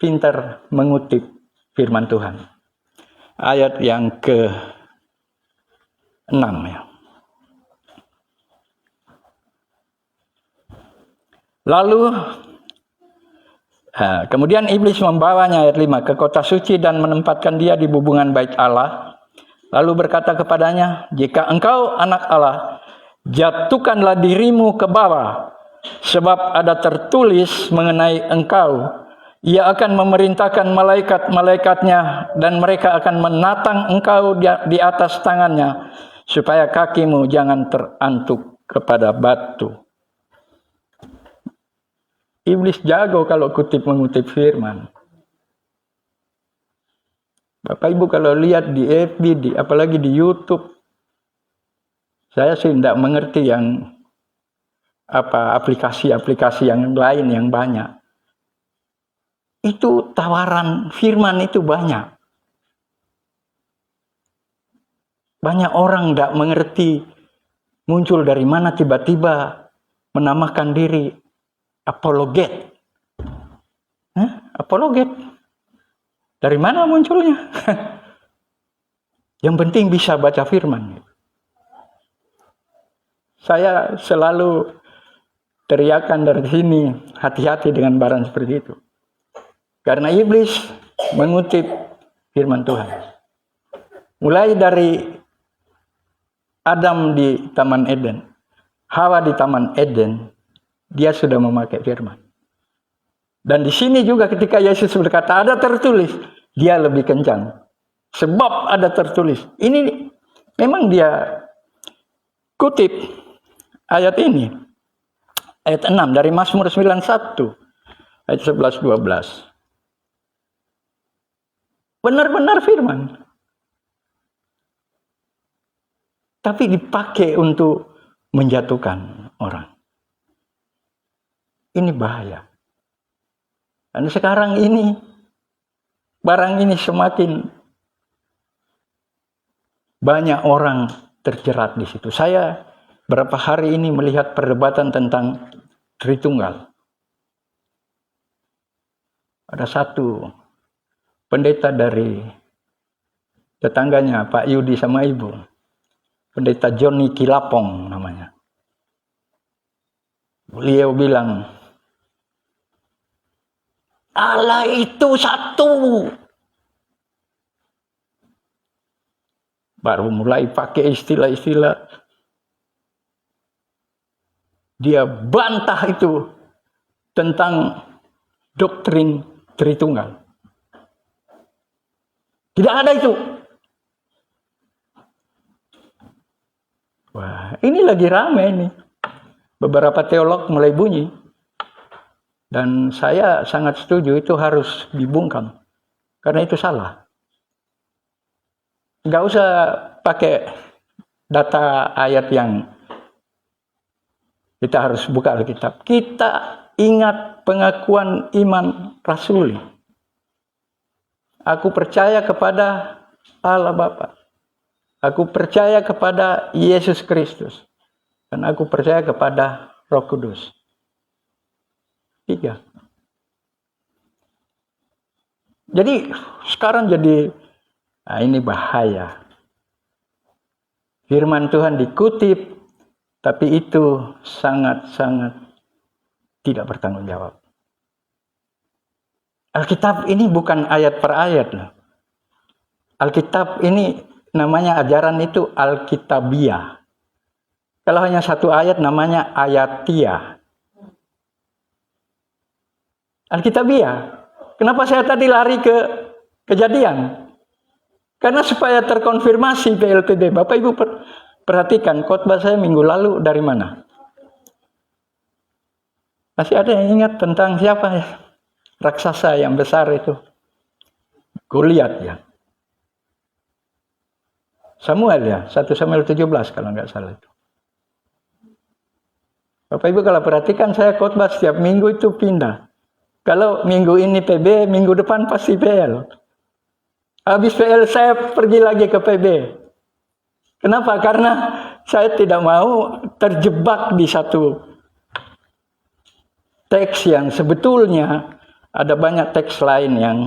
pintar mengutip firman Tuhan. Ayat yang ke-6 ya. Lalu kemudian iblis membawanya, ayat 5, ke kota suci dan menempatkan dia di bubungan bait Allah. Lalu berkata kepadanya, jika engkau anak Allah, jatuhkanlah dirimu ke bawah, sebab ada tertulis mengenai engkau, ia akan memerintahkan malaikat-malaikatnya dan mereka akan menatang engkau di atas tangannya, supaya kakimu jangan terantuk kepada batu. Iblis jago kalau mengutip firman. Bapak Ibu kalau lihat di FB, apalagi di YouTube, saya sih tidak mengerti yang aplikasi-aplikasi yang lain yang banyak. Itu tawaran firman itu banyak. Banyak orang tidak mengerti muncul dari mana tiba-tiba menamakan diri apologet. Apologet. Dari mana munculnya? Yang penting bisa baca firman. Saya selalu teriakan dari sini, hati-hati dengan barang seperti itu. Karena iblis mengutip firman Tuhan. Mulai dari Adam di Taman Eden, Hawa di Taman Eden, dia sudah memakai firman. Dan di sini juga ketika Yesus berkata ada tertulis, dia lebih kencang. Sebab ada tertulis. Ini memang dia kutip ayat ini. Ayat 6 dari Mazmur 91 ayat 11-12. Benar-benar firman. Tapi dipakai untuk menjatuhkan orang. Ini bahaya. Dan sekarang ini, barang ini semakin banyak orang terjerat di situ. Saya berapa hari ini melihat perdebatan tentang Tritunggal. Ada satu pendeta dari tetangganya Pak Yudi sama Ibu. Pendeta Johnny Kilapong namanya. Beliau bilang, Allah itu satu. Baru mulai pakai istilah-istilah. Dia bantah itu tentang doktrin Tritunggal. Tidak ada itu. Wah, ini lagi ramai ini. Beberapa teolog mulai bunyi. Dan saya sangat setuju itu harus dibungkam. Karena itu salah. Nggak usah pakai data ayat yang kita harus buka Alkitab. Kita ingat pengakuan iman rasuli. Aku percaya kepada Allah Bapa. Aku percaya kepada Yesus Kristus. Dan aku percaya kepada Roh Kudus. 3. Jadi sekarang ini bahaya. Firman Tuhan dikutip, tapi itu sangat-sangat tidak bertanggung jawab. Alkitab ini bukan ayat per ayat loh. Alkitab ini namanya ajaran itu Alkitabiah. Kalau hanya satu ayat namanya Ayatiah. Alkitabiah. Kenapa saya tadi lari ke Kejadian? Karena supaya terkonfirmasi PLTD. Bapak Ibu perhatikan khotbah saya minggu lalu dari mana? Masih ada yang ingat tentang siapa ya? Raksasa yang besar itu. Goliat ya. Samuel ya. 1 Samuel 17 kalau nggak salah itu. Bapak Ibu kalau perhatikan saya khotbah setiap minggu itu pindah. Kalau minggu ini PB, minggu depan pasti PL. Habis PL saya pergi lagi ke PB. Kenapa? Karena saya tidak mau terjebak di satu teks yang sebetulnya ada banyak teks lain yang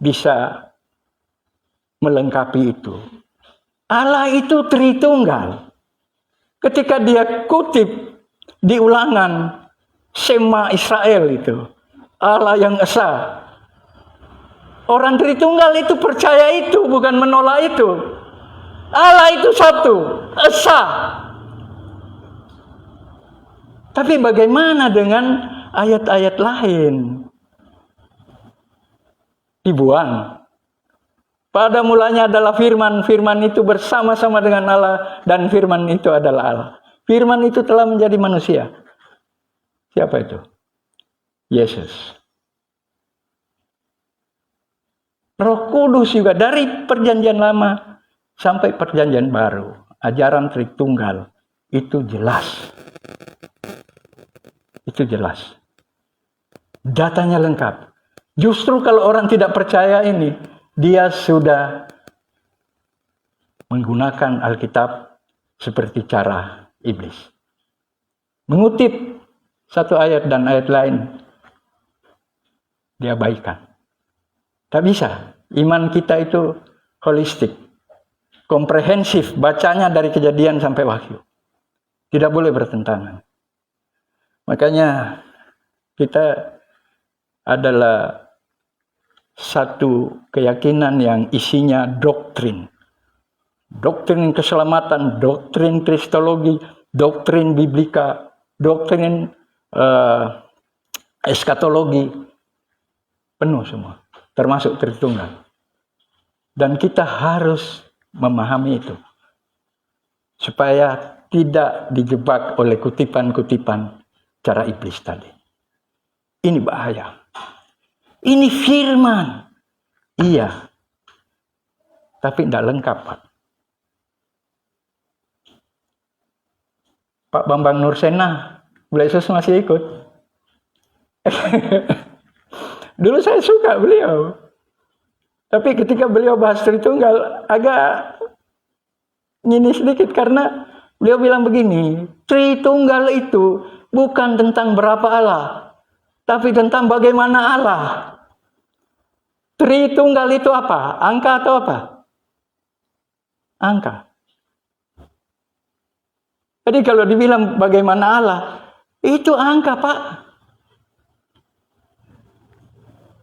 bisa melengkapi itu. Allah itu Tritunggal. Ketika dia kutip di Ulangan, Shema Israel itu, Allah yang esa. Orang Tritunggal itu percaya itu, bukan menolak itu. Allah itu satu, esa. Tapi bagaimana dengan ayat-ayat lain? Dibuang. Pada mulanya adalah firman, firman itu bersama-sama dengan Allah, dan firman itu adalah Allah. Firman itu telah menjadi manusia. Siapa itu? Yesus. Roh Kudus juga dari perjanjian lama sampai perjanjian baru. Ajaran Tritunggal itu jelas. Itu jelas. Datanya lengkap. Justru kalau orang tidak percaya ini, dia sudah menggunakan Alkitab seperti cara iblis. Mengutip satu ayat dan ayat lain, dia abaikan. Tak bisa. Iman kita itu holistik, komprehensif, bacanya dari Kejadian sampai Wahyu. Tidak boleh bertentangan. Makanya kita adalah satu keyakinan yang isinya doktrin. Doktrin keselamatan, doktrin kristologi, doktrin biblika, doktrin eskatologi. Penuh semua. Termasuk Tritunggal. Dan kita harus memahami itu. Supaya tidak dijebak oleh kutipan-kutipan cara iblis tadi. Ini bahaya. Ini firman. Iya. Tapi tidak lengkap, Pak. Pak Bambang Nursena, Bu Yesus masih ikut. Dulu saya suka beliau. Tapi ketika beliau bahas Tritunggal, agak ngini sedikit karena beliau bilang begini, Tritunggal itu bukan tentang berapa Allah, tapi tentang bagaimana Allah. Tritunggal itu apa? Angka atau apa? Angka. Jadi kalau dibilang bagaimana Allah, itu angka, Pak.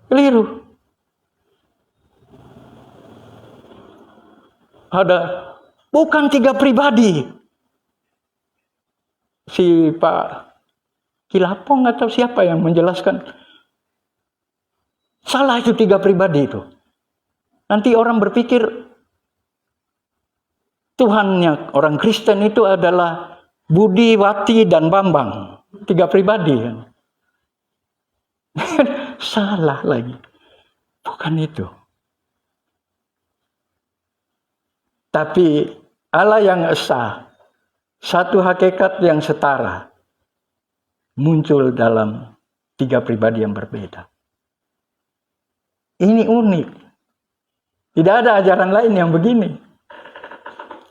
Keliru. Ada bukan 3 pribadi. Si Pak Kilapong atau siapa yang menjelaskan salah itu 3 pribadi itu. Nanti orang berpikir Tuhannya orang Kristen itu adalah Budi, Wati, dan Bambang. 3 pribadi. Salah lagi. Bukan itu. Tapi Allah yang esa, satu hakikat yang setara, muncul dalam 3 pribadi yang berbeda. Ini unik. Tidak ada ajaran lain yang begini.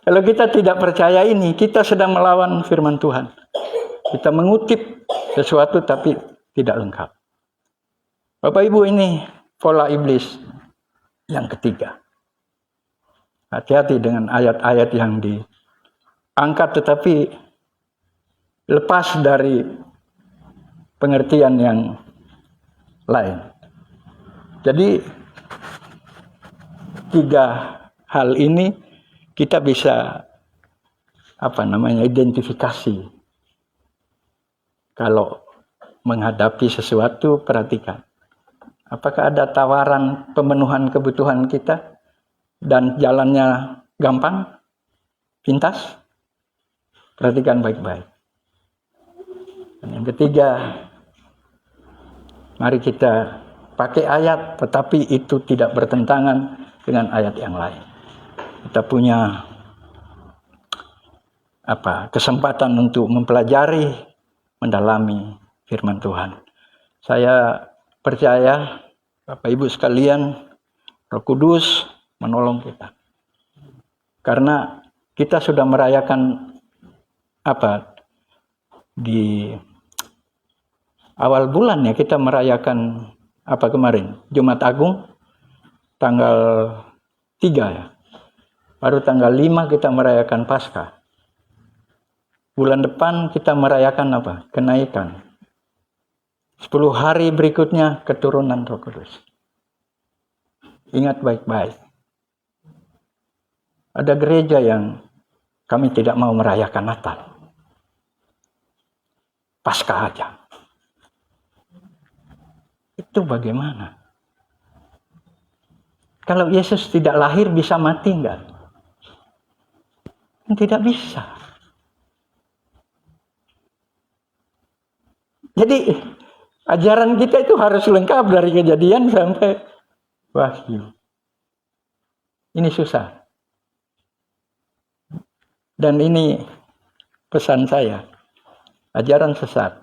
Kalau kita tidak percaya ini, kita sedang melawan firman Tuhan. Kita mengutip sesuatu tapi tidak lengkap. Bapak Ibu, ini pola iblis yang ketiga. Hati-hati dengan ayat-ayat yang diangkat tetapi lepas dari pengertian yang lain. Jadi 3 hal ini kita bisa identifikasi. Kalau menghadapi sesuatu, perhatikan. Apakah ada tawaran pemenuhan kebutuhan kita dan jalannya gampang, pintas? Perhatikan baik-baik. Dan yang ketiga, mari kita pakai ayat, tetapi itu tidak bertentangan dengan ayat yang lain. Kita punya kesempatan untuk mempelajari, mendalami firman Tuhan. Saya percaya Bapak Ibu sekalian Roh Kudus menolong kita. Karena kita sudah merayakan di awal bulan ya, kita merayakan kemarin? Jumat Agung tanggal 3 ya. Baru tanggal 5 kita merayakan Paskah. Bulan depan kita merayakan Kenaikan. 10 hari berikutnya keturunan Roh Kudus. Ingat baik-baik. Ada gereja yang kami tidak mau merayakan Natal. Paskah aja. Itu bagaimana? Kalau Yesus tidak lahir bisa mati enggak? Tidak bisa. Jadi ajaran kita itu harus lengkap dari Kejadian sampai Wahyu. Ini susah. Dan ini pesan saya. Ajaran sesat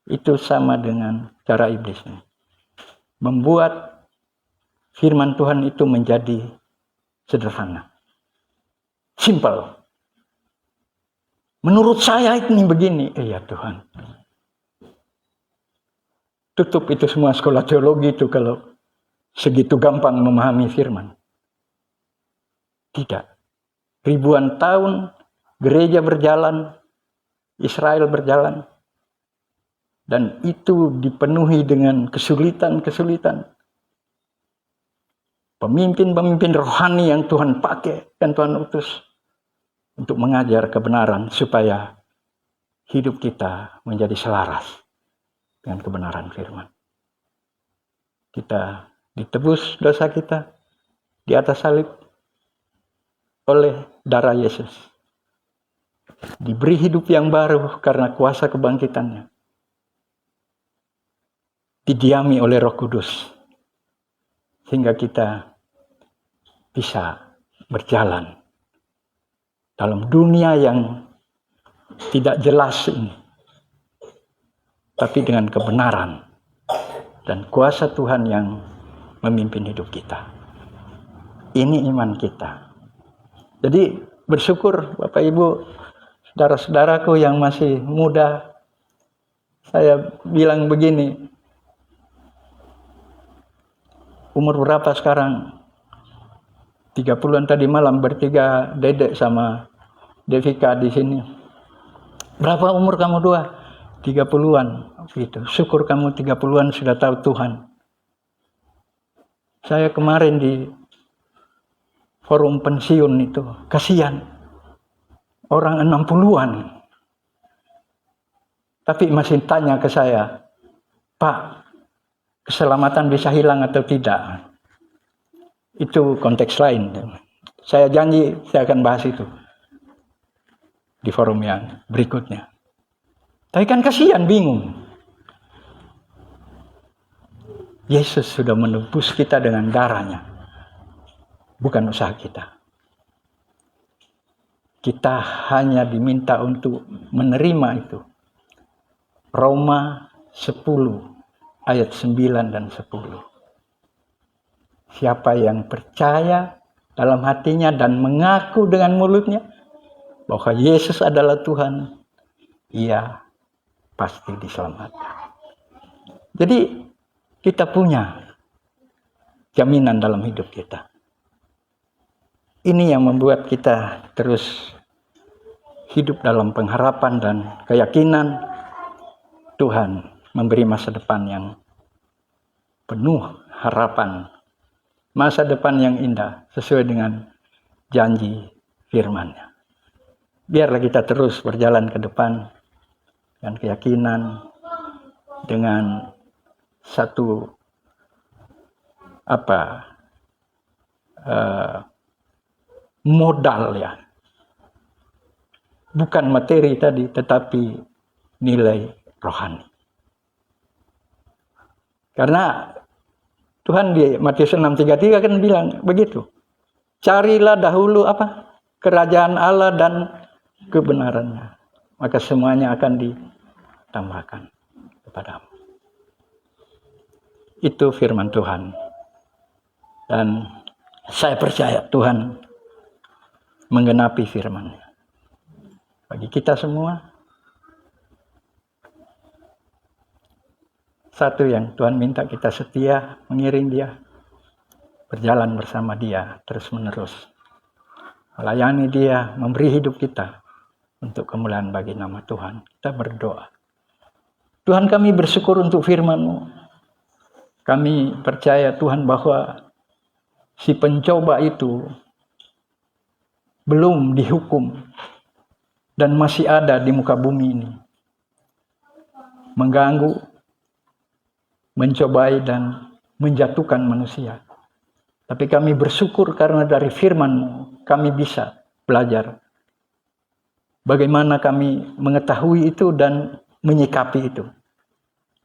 itu sama dengan cara iblis. Membuat firman Tuhan itu menjadi sederhana. Simple. Menurut saya ini begini. Ya Tuhan. Tutup itu semua sekolah teologi itu kalau segitu gampang memahami firman. Tidak. Ribuan tahun gereja berjalan, Israel berjalan, dan itu dipenuhi dengan kesulitan-kesulitan. Pemimpin-pemimpin rohani yang Tuhan pakai dan Tuhan utus untuk mengajar kebenaran supaya hidup kita menjadi selaras dengan kebenaran firman. Kita ditebus dosa kita di atas salib oleh darah Yesus. Diberi hidup yang baru karena kuasa kebangkitannya. Didiami oleh Roh Kudus. Sehingga kita bisa berjalan dalam dunia yang tidak jelas ini. Tapi dengan kebenaran dan kuasa Tuhan yang memimpin hidup kita. Ini iman kita. Jadi bersyukur Bapak Ibu, saudara-saudaraku yang masih muda. Saya bilang begini, umur berapa sekarang? 30-an tadi malam bertiga Dedek sama Devika di sini. Berapa umur kamu dua? 30-an. Gitu. Syukur kamu 30-an sudah tahu Tuhan. Saya kemarin di forum pensiun itu, kasihan. Orang 60-an. Tapi masih tanya ke saya, Pak, keselamatan bisa hilang atau tidak? Itu konteks lain. Saya janji saya akan bahas itu di forum yang berikutnya. Tapi kan kasihan, bingung. Yesus sudah menebus kita dengan darahnya. Bukan usaha kita. Kita hanya diminta untuk menerima itu. Roma 10 ayat 9 dan 10. Siapa yang percaya dalam hatinya dan mengaku dengan mulutnya bahwa Yesus adalah Tuhan, ia pasti diselamatkan. Jadi kita punya jaminan dalam hidup kita. Ini yang membuat kita terus hidup dalam pengharapan dan keyakinan Tuhan memberi masa depan yang penuh harapan, masa depan yang indah sesuai dengan janji firman-Nya. Biarlah kita terus berjalan ke depan dengan keyakinan, dengan satu modal ya, bukan materi tadi, tetapi nilai rohani. Karena Tuhan di Matius 6:33 kan bilang begitu. Carilah dahulu kerajaan Allah dan kebenarannya, maka semuanya akan ditambahkan kepadamu. Itu firman Tuhan. Dan saya percaya Tuhan menggenapi firman-Nya. Bagi kita semua, satu yang Tuhan minta kita setia mengiring Dia, berjalan bersama Dia terus-menerus, melayani Dia, memberi hidup kita untuk kemuliaan bagi nama Tuhan. Kita berdoa. Tuhan, kami bersyukur untuk firman-Mu. Kami percaya Tuhan bahwa si pencoba itu belum dihukum dan masih ada di muka bumi ini, mengganggu, mencobai dan menjatuhkan manusia. Tapi kami bersyukur karena dari firman-Mu kami bisa belajar bagaimana kami mengetahui itu dan menyikapi itu.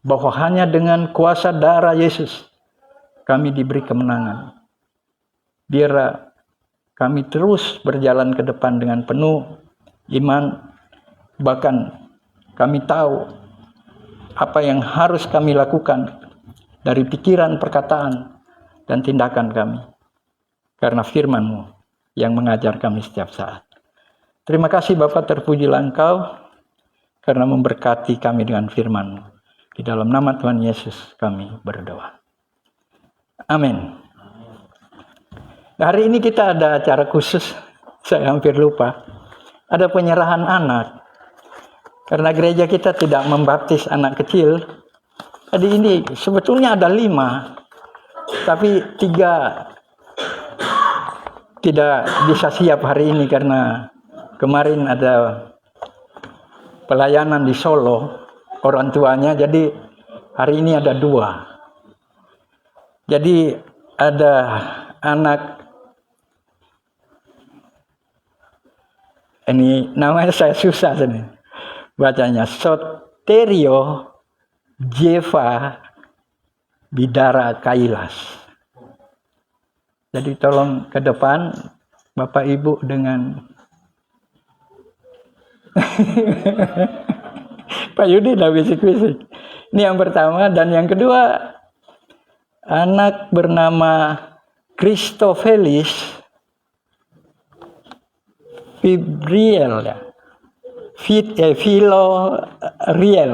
Bahwa hanya dengan kuasa darah Yesus kami diberi kemenangan. Biar kami terus berjalan ke depan dengan penuh iman. Bahkan kami tahu apa yang harus kami lakukan dari pikiran, perkataan, dan tindakan kami. Karena firman-Mu yang mengajar kami setiap saat. Terima kasih Bapa, terpujilah Engkau karena memberkati kami dengan firman-Mu. Di dalam nama Tuhan Yesus kami berdoa. Amin. Hari ini kita ada acara khusus, saya hampir lupa. Ada penyerahan anak. Karena gereja kita tidak membaptis anak kecil. Jadi ini sebetulnya ada 5. Tapi 3 tidak bisa siap hari ini karena kemarin ada pelayanan di Solo, orang tuanya, jadi hari ini ada 2. Jadi ada anak, ini namanya saya susah sini bacanya, Soterio Jeva Bidara Kailas. Jadi tolong ke depan Bapak Ibu dengan Pak Yudi udah bisik-bisik. Ini yang pertama. Dan yang kedua, anak bernama Christofelis Fibriel ya. Filoriel.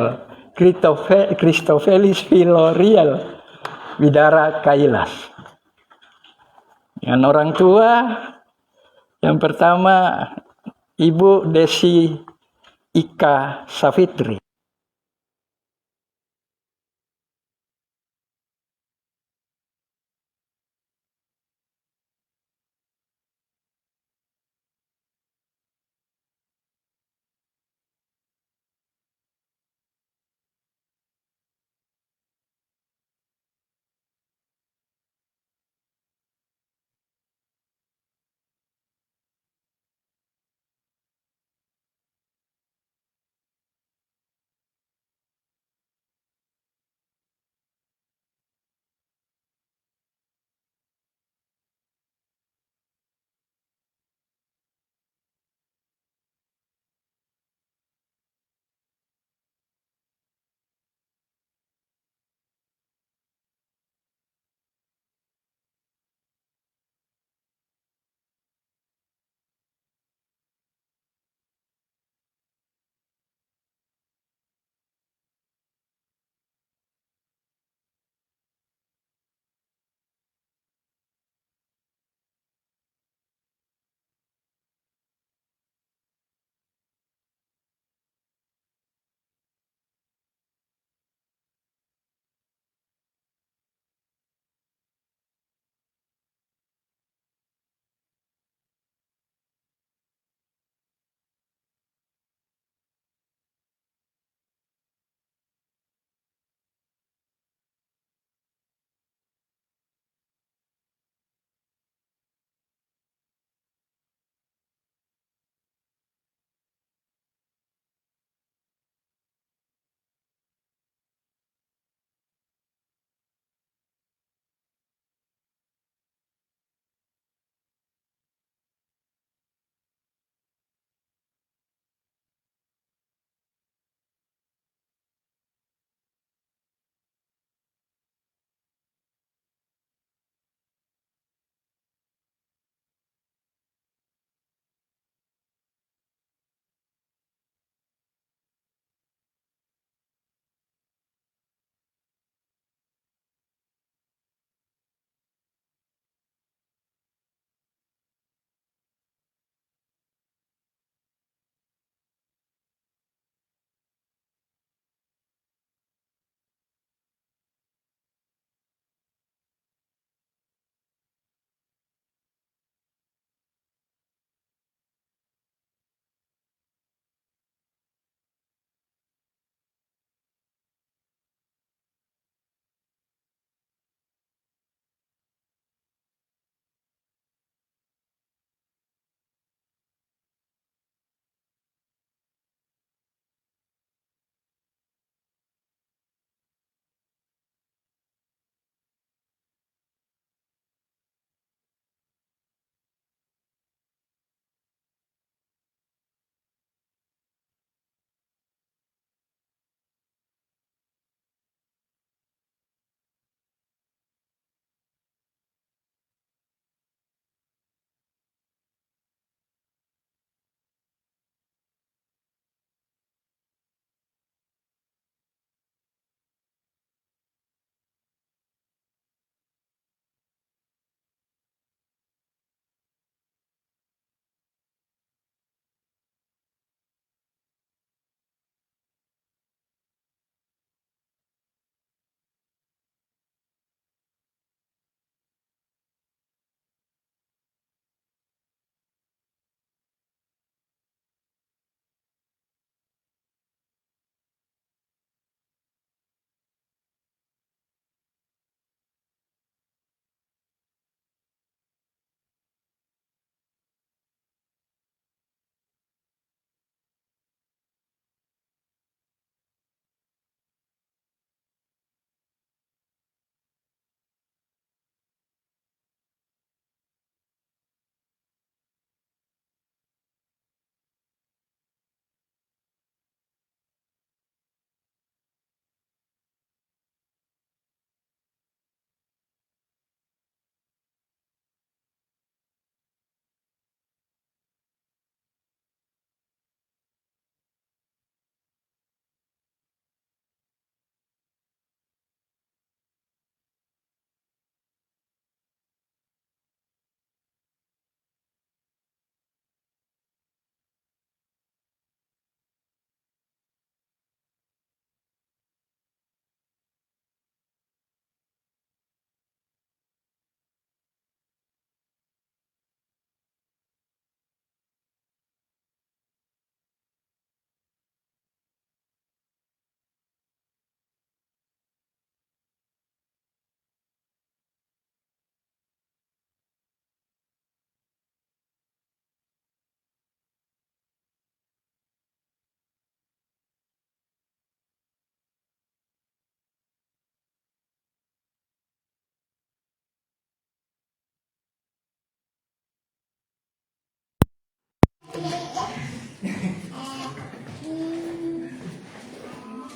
Christofelis Filoriel Bidara Kailas. Dengan orang tua, yang pertama Ibu Desi Ika Safitri.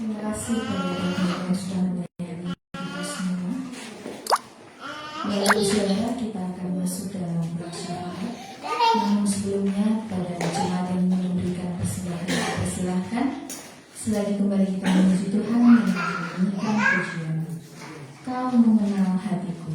Terima kasih kepada Tuhan yang sudah melayani kita semua. Melalui saudara kita akan masuk dalam persyarat. Namun sebelumnya pada jemaat yang memberikan persilahkan selagi kembali kita menuju Tuhan yang menyanyikan pujian. Kau mengenal hatiku.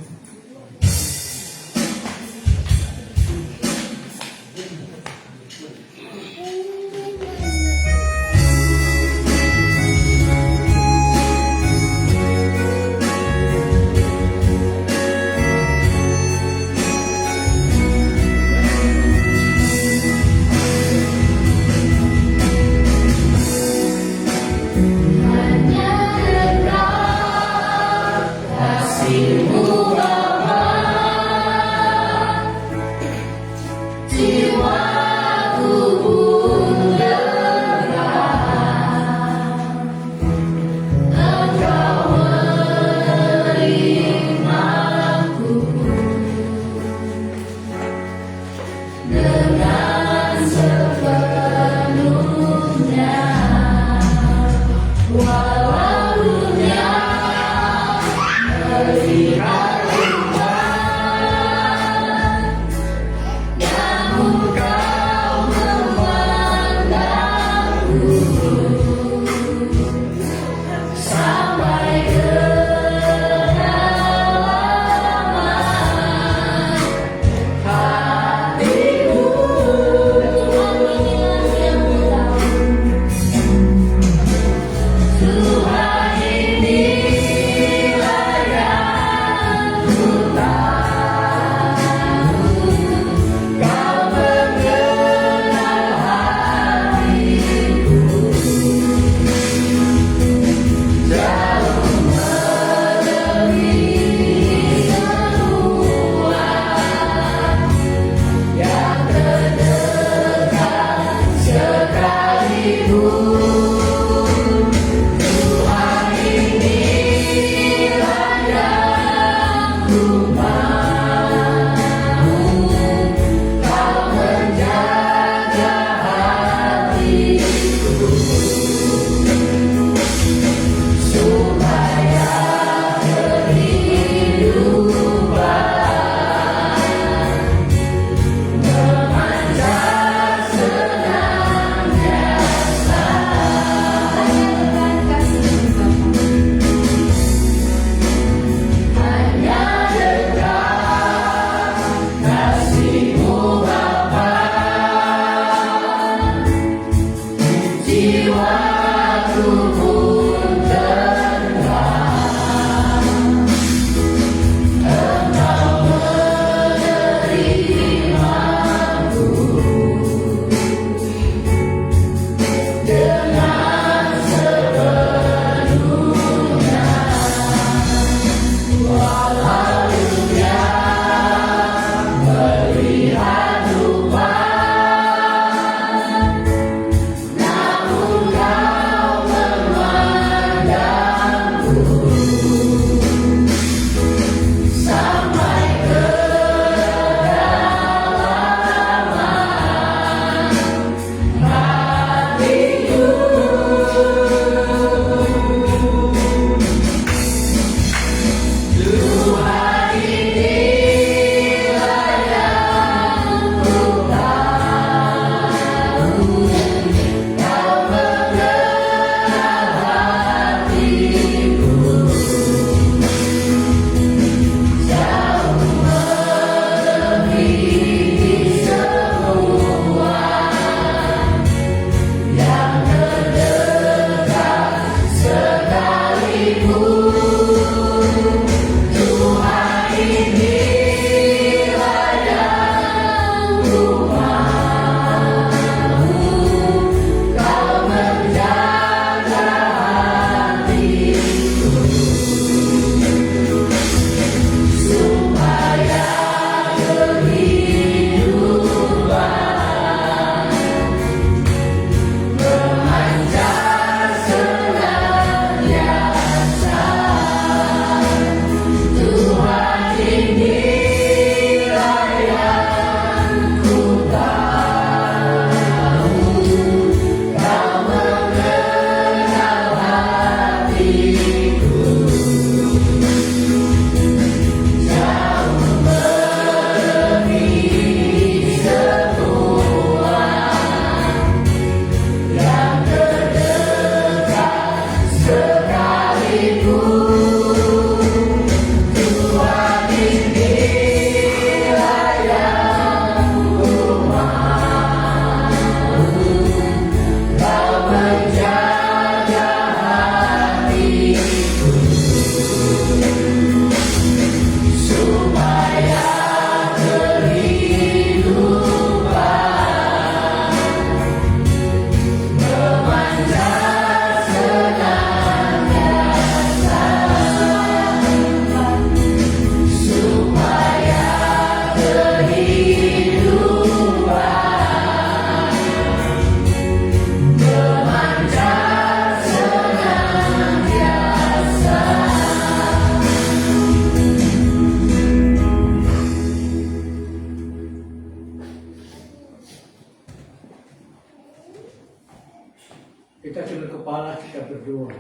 kepala kita berdoa.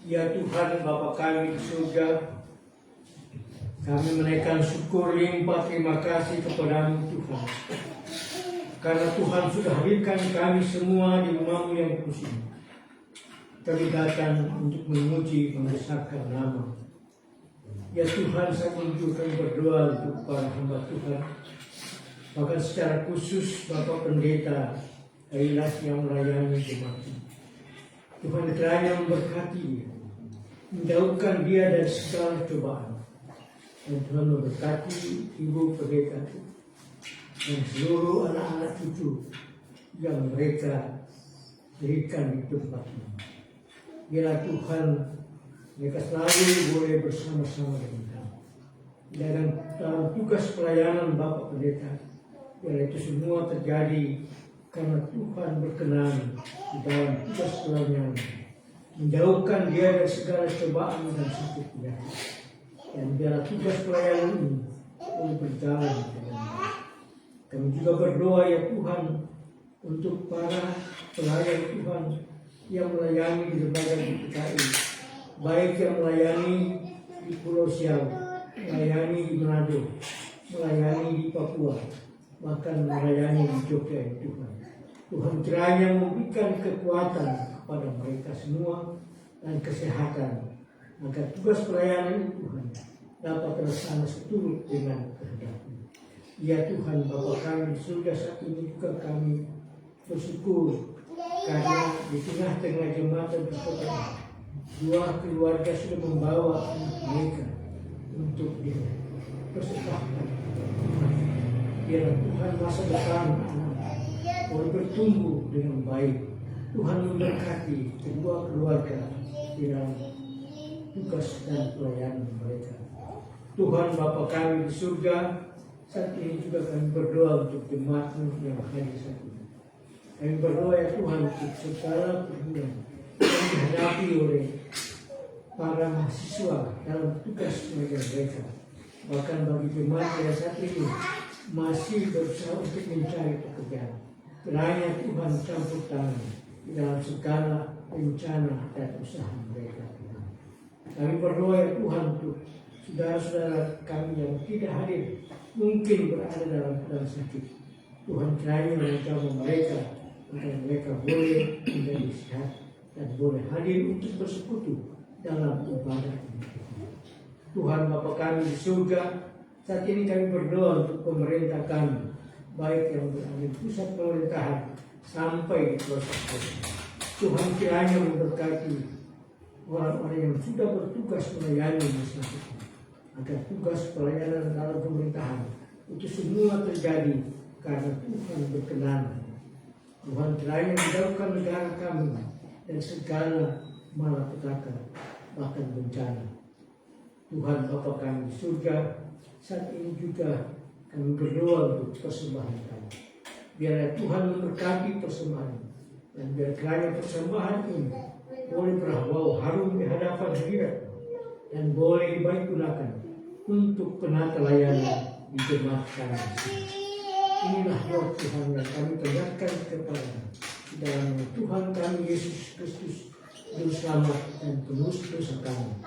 Ya Tuhan Bapa kami di surga, kami menaikkan syukur limpah terima kasih kepadamu Tuhan. Karena Tuhan sudah hadirkan kami semua di rumah-Mu yang kudus ini. Kami datang untuk memuji membesarkan nama. Ya Tuhan, saya menunjukkan berdoa untuk para hamba Tuhan. Bahkan secara khusus Bapak Pendeta Ailas yang melayani jemaat. Tuhan kiranya memberkati dia, menjauhkan dia dari segala cobaan. Dan Tuhan memberkati Ibu Pendeta dan seluruh anak-anak cucu yang mereka berikan di tempat ini. Biarlah Tuhan mereka selalu boleh bersama-sama dengan kami. Dan dalam tugas pelayanan Bapak Pendeta, biarlah itu semua terjadi karena Tuhan berkenan di dalam tugas pelayanan, menjauhkan dia dari segala cobaan dan sakit penyakit. Dan biarlah tugas pelayanan ini boleh berjalan dengan baik. Kami juga berdoa ya Tuhan untuk para pelayan Tuhan yang melayani di lembaga GPKI, baik yang melayani di Pulau Siau, melayani di Manado, melayani di Papua, bahkan melayani di Jogja ya Tuhan. Tuhan kiranya memberikan kekuatan kepada mereka semua dan kesehatan agar tugas pelayanan Tuhan dapat terlaksana seturut dengan kehendak-Mu. Ya Tuhan Bapa kami di surga, saat ini juga kami bersyukur karena di tengah-tengah jemaat dan persaudaraan, dua keluarga sudah membawa anak mereka untuk dipersembahkan. Biarlah Tuhan masa depan anak boleh bertumbuh dengan baik. Tuhan memberkati kedua keluarga di dalam tugas dan pelayanan mereka. Tuhan Bapa kami di surga, saat ini juga kami berdoa untuk jemaat-Mu yang hadir saat ini. Kami berdoa ya Tuhan untuk segala pergumulan yang dihadapi oleh para mahasiswa dalam tugas mereka. Bahkan bagi jemaat yang saat ini masih berusaha untuk mencari pekerjaan, kiranya Tuhan campur tangan di dalam segala rencana dan usaha mereka. Kami berdoa ya Tuhan untuk saudara-saudara kami yang tidak hadir, mungkin berada dalam keadaan sakit. Tuhan kiranya menjamah mereka agar mereka boleh menjadi sehat dan boleh hadir untuk bersekutu dalam ibadah ini. Tuhan Bapa kami di surga, saat ini kami berdoa untuk pemerintah kami, baik yang berada di pusat pemerintahan sampai di pelosok. Tuhan kiranya memberkati orang-orang yang sudah bertugas melayani masyarakat, agar tugas pelayanan dalam pemerintahan itu semua terjadi karena Tuhan berkenan. Tuhan kiranya menjauhkan negara kami dari segala malapetaka, bahkan bencana. Tuhan Bapa kami di surga, saat ini juga kami berdoa untuk persembahan kami. Biarlah Tuhan memberkati persembahan, dan biar kiranya persembahan ini boleh berbau harum di hadapan hadirat dan boleh dibaik gunakan untuk penata layanan di jemaat kami. Inilah doa Tuhan yang kami panjatkan kepada dalam nama Tuhan kami Yesus Kristus, Juru Selamat dan Penebus dosa kami.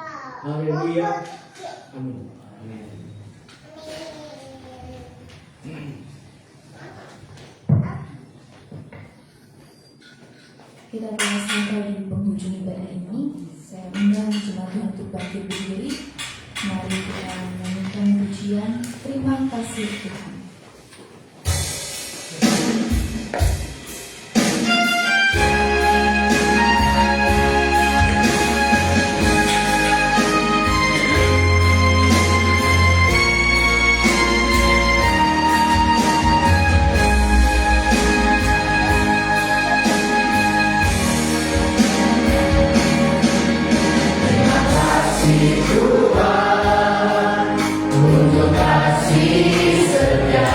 Haleluya. Amin. Kita telah sampai di penghujung ibadah ini. Saya undang jemaat Tuhan untuk bangkit berdiri. Mari kita menyanyikan pujian Terima Kasih Tuhan. Tuhan, untuk kasih setia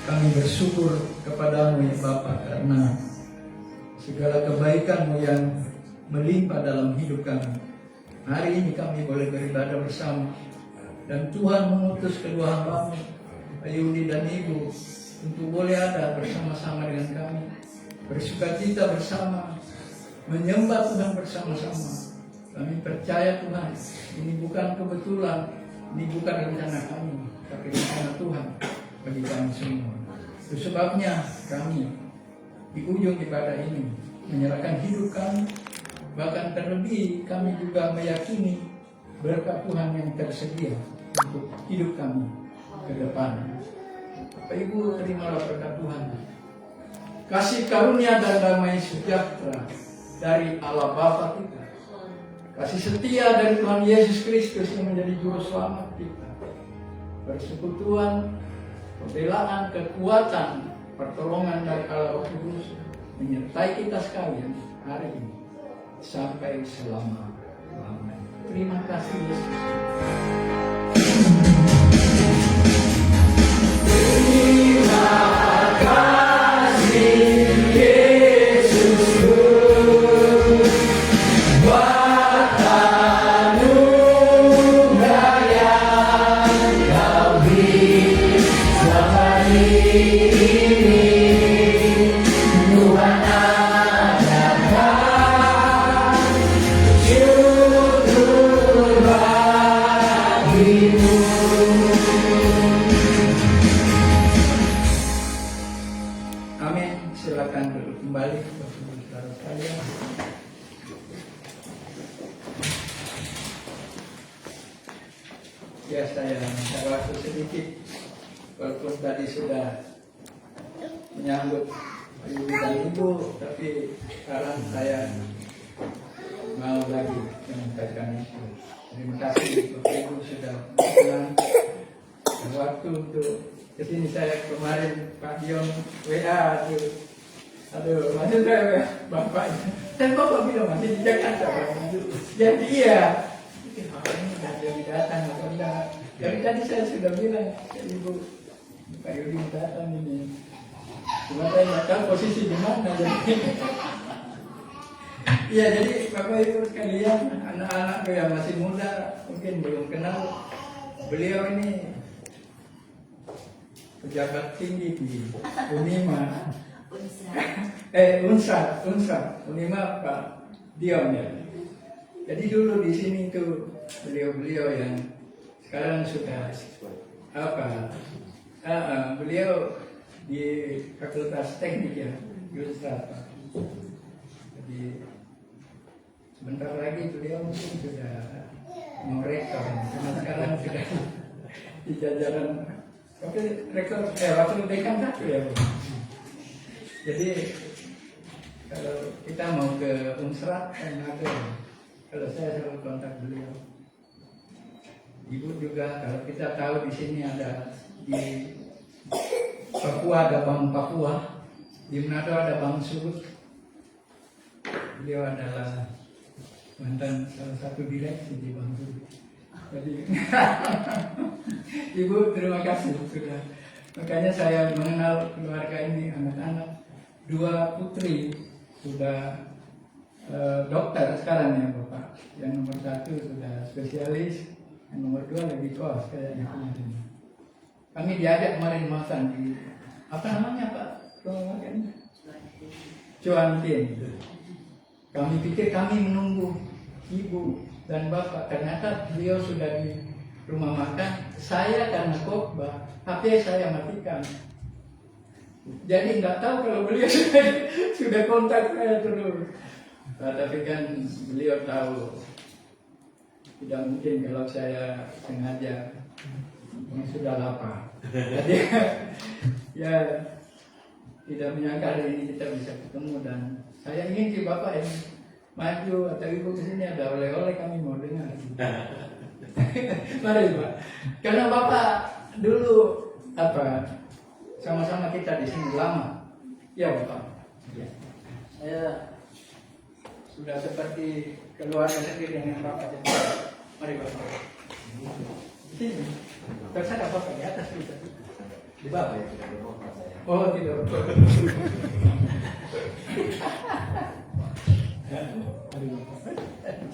Kami bersyukur kepadamu ya Bapa karena segala kebaikan-Mu yang melimpah dalam hidup kami. Hari ini kami boleh beribadah bersama dan Tuhan mengutus kedua hamba-Mu, Pak Yudi dan Ibu, untuk boleh ada bersama-sama dengan kami, bersukacita bersama, menyembah Tuhan bersama-sama. Kami percaya Tuhan, ini bukan kebetulan, ini bukan rencana kami, tapi rencana Tuhan bagi kami semua. Itu sebabnya kami di ujung ibadah ini menyerahkan hidup kami, bahkan terlebih kami juga meyakini berkat Tuhan yang tersedia untuk hidup kami ke depan. Bapak Ibu, terimalah berkat Tuhan. Kasih karunia dan damai sejahtera dari Allah Bapa kita, kasih setia dari Tuhan Yesus Kristus yang menjadi juru selamat kita, persekutuan, pembelaan, kekuatan, pertolongan dari Allah Roh Kudus menyertai kita sekalian hari ini sampai selama-lamanya. Terima kasih Yesus. Amin. Silakan duduk kembali saudara sekalian. Ya, saya minta waktu sedikit, walaupun tadi sudah menyambut Ibu dan Ibu, tapi sekarang saya mau lagi menyampaikan itu. Terima kasih Bapak Ibu sudah berkenan waktu untuk kesini. Saya kemarin Pak Dion WA aduh masih saya WA Bapaknya, dan Bapak bilang masih di Jakarta. Jadi iya, ini jadi datang atau enggak. Dari tadi saya sudah bilang ke Ibu, Pak Yudi datang ini, cuma saya nggak tahu posisi di mana. Iya, jadi Bapak Ibu sekalian, anak-anak yang masih muda mungkin belum kenal beliau ini pejabat tinggi di Unima. Unima Pak Dion ya. Jadi dulu di sini tuh beliau-beliau yang sekarang sudah beliau di Fakultas Teknik ya, Yusrata. Jadi sebentar lagi beliau mungkin sudah mau rektor, karena sekarang sudah di jajaran waktu dekan satu ya. Jadi kalau kita mau ke Unsrat kan ada, kalau saya selalu kontak beliau. Ibu juga kalau kita tahu di sini ada di Papua ada Bank Papua, di Manado ada Bank Surut. Beliau adalah mantan salah satu direksi di Bank Surut. Jadi Ibu terima kasih sudah. Makanya saya mengenal keluarga ini, anak-anak. 2 putri sudah dokter sekarang ya Bapak. Yang nomor 1 sudah spesialis, yang nomor 2 lagi kos kayaknya kemarin. Kami diajak kemarin makan di apa namanya Pak? Cuantin. Kami pikir kami menunggu Ibu dan Bapak, ternyata beliau sudah di rumah makan, saya karena khotbah, HP saya matikan. Jadi nggak tahu kalau beliau sudah kontak saya terus. Tapi kan beliau tahu, tidak mungkin kalau saya sengaja, yang sudah lapar. Jadi ya tidak menyangka hari ini kita bisa ketemu, dan saya ingin si Bapak yang maju atau Ibu ke sini ada oleh-oleh, kami mau dengar. Mari Pak, karena Bapak dulu sama-sama kita di sini lama, ya Bapak. Ya. Saya sudah seperti keluarga sendiri dengan Bapak. Jadi, mari Bapak. Di sini, terus ada Bapak di atas kita. Di bawah ya, tidak ada saya. Oh tidak.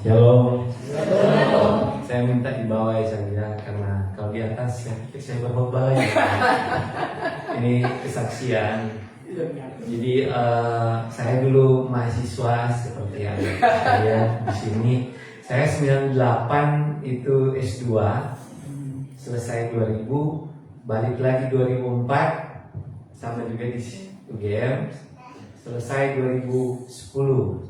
Shalom. Saya minta di bawah ya saya, karena kalau di atas saya berkhotbah ya. Ini kesaksian. Jadi saya dulu mahasiswa seperti yang saya di sini. Saya 98 itu S2, selesai 2000, balik lagi 2004, sama juga di UGM, selesai 2010.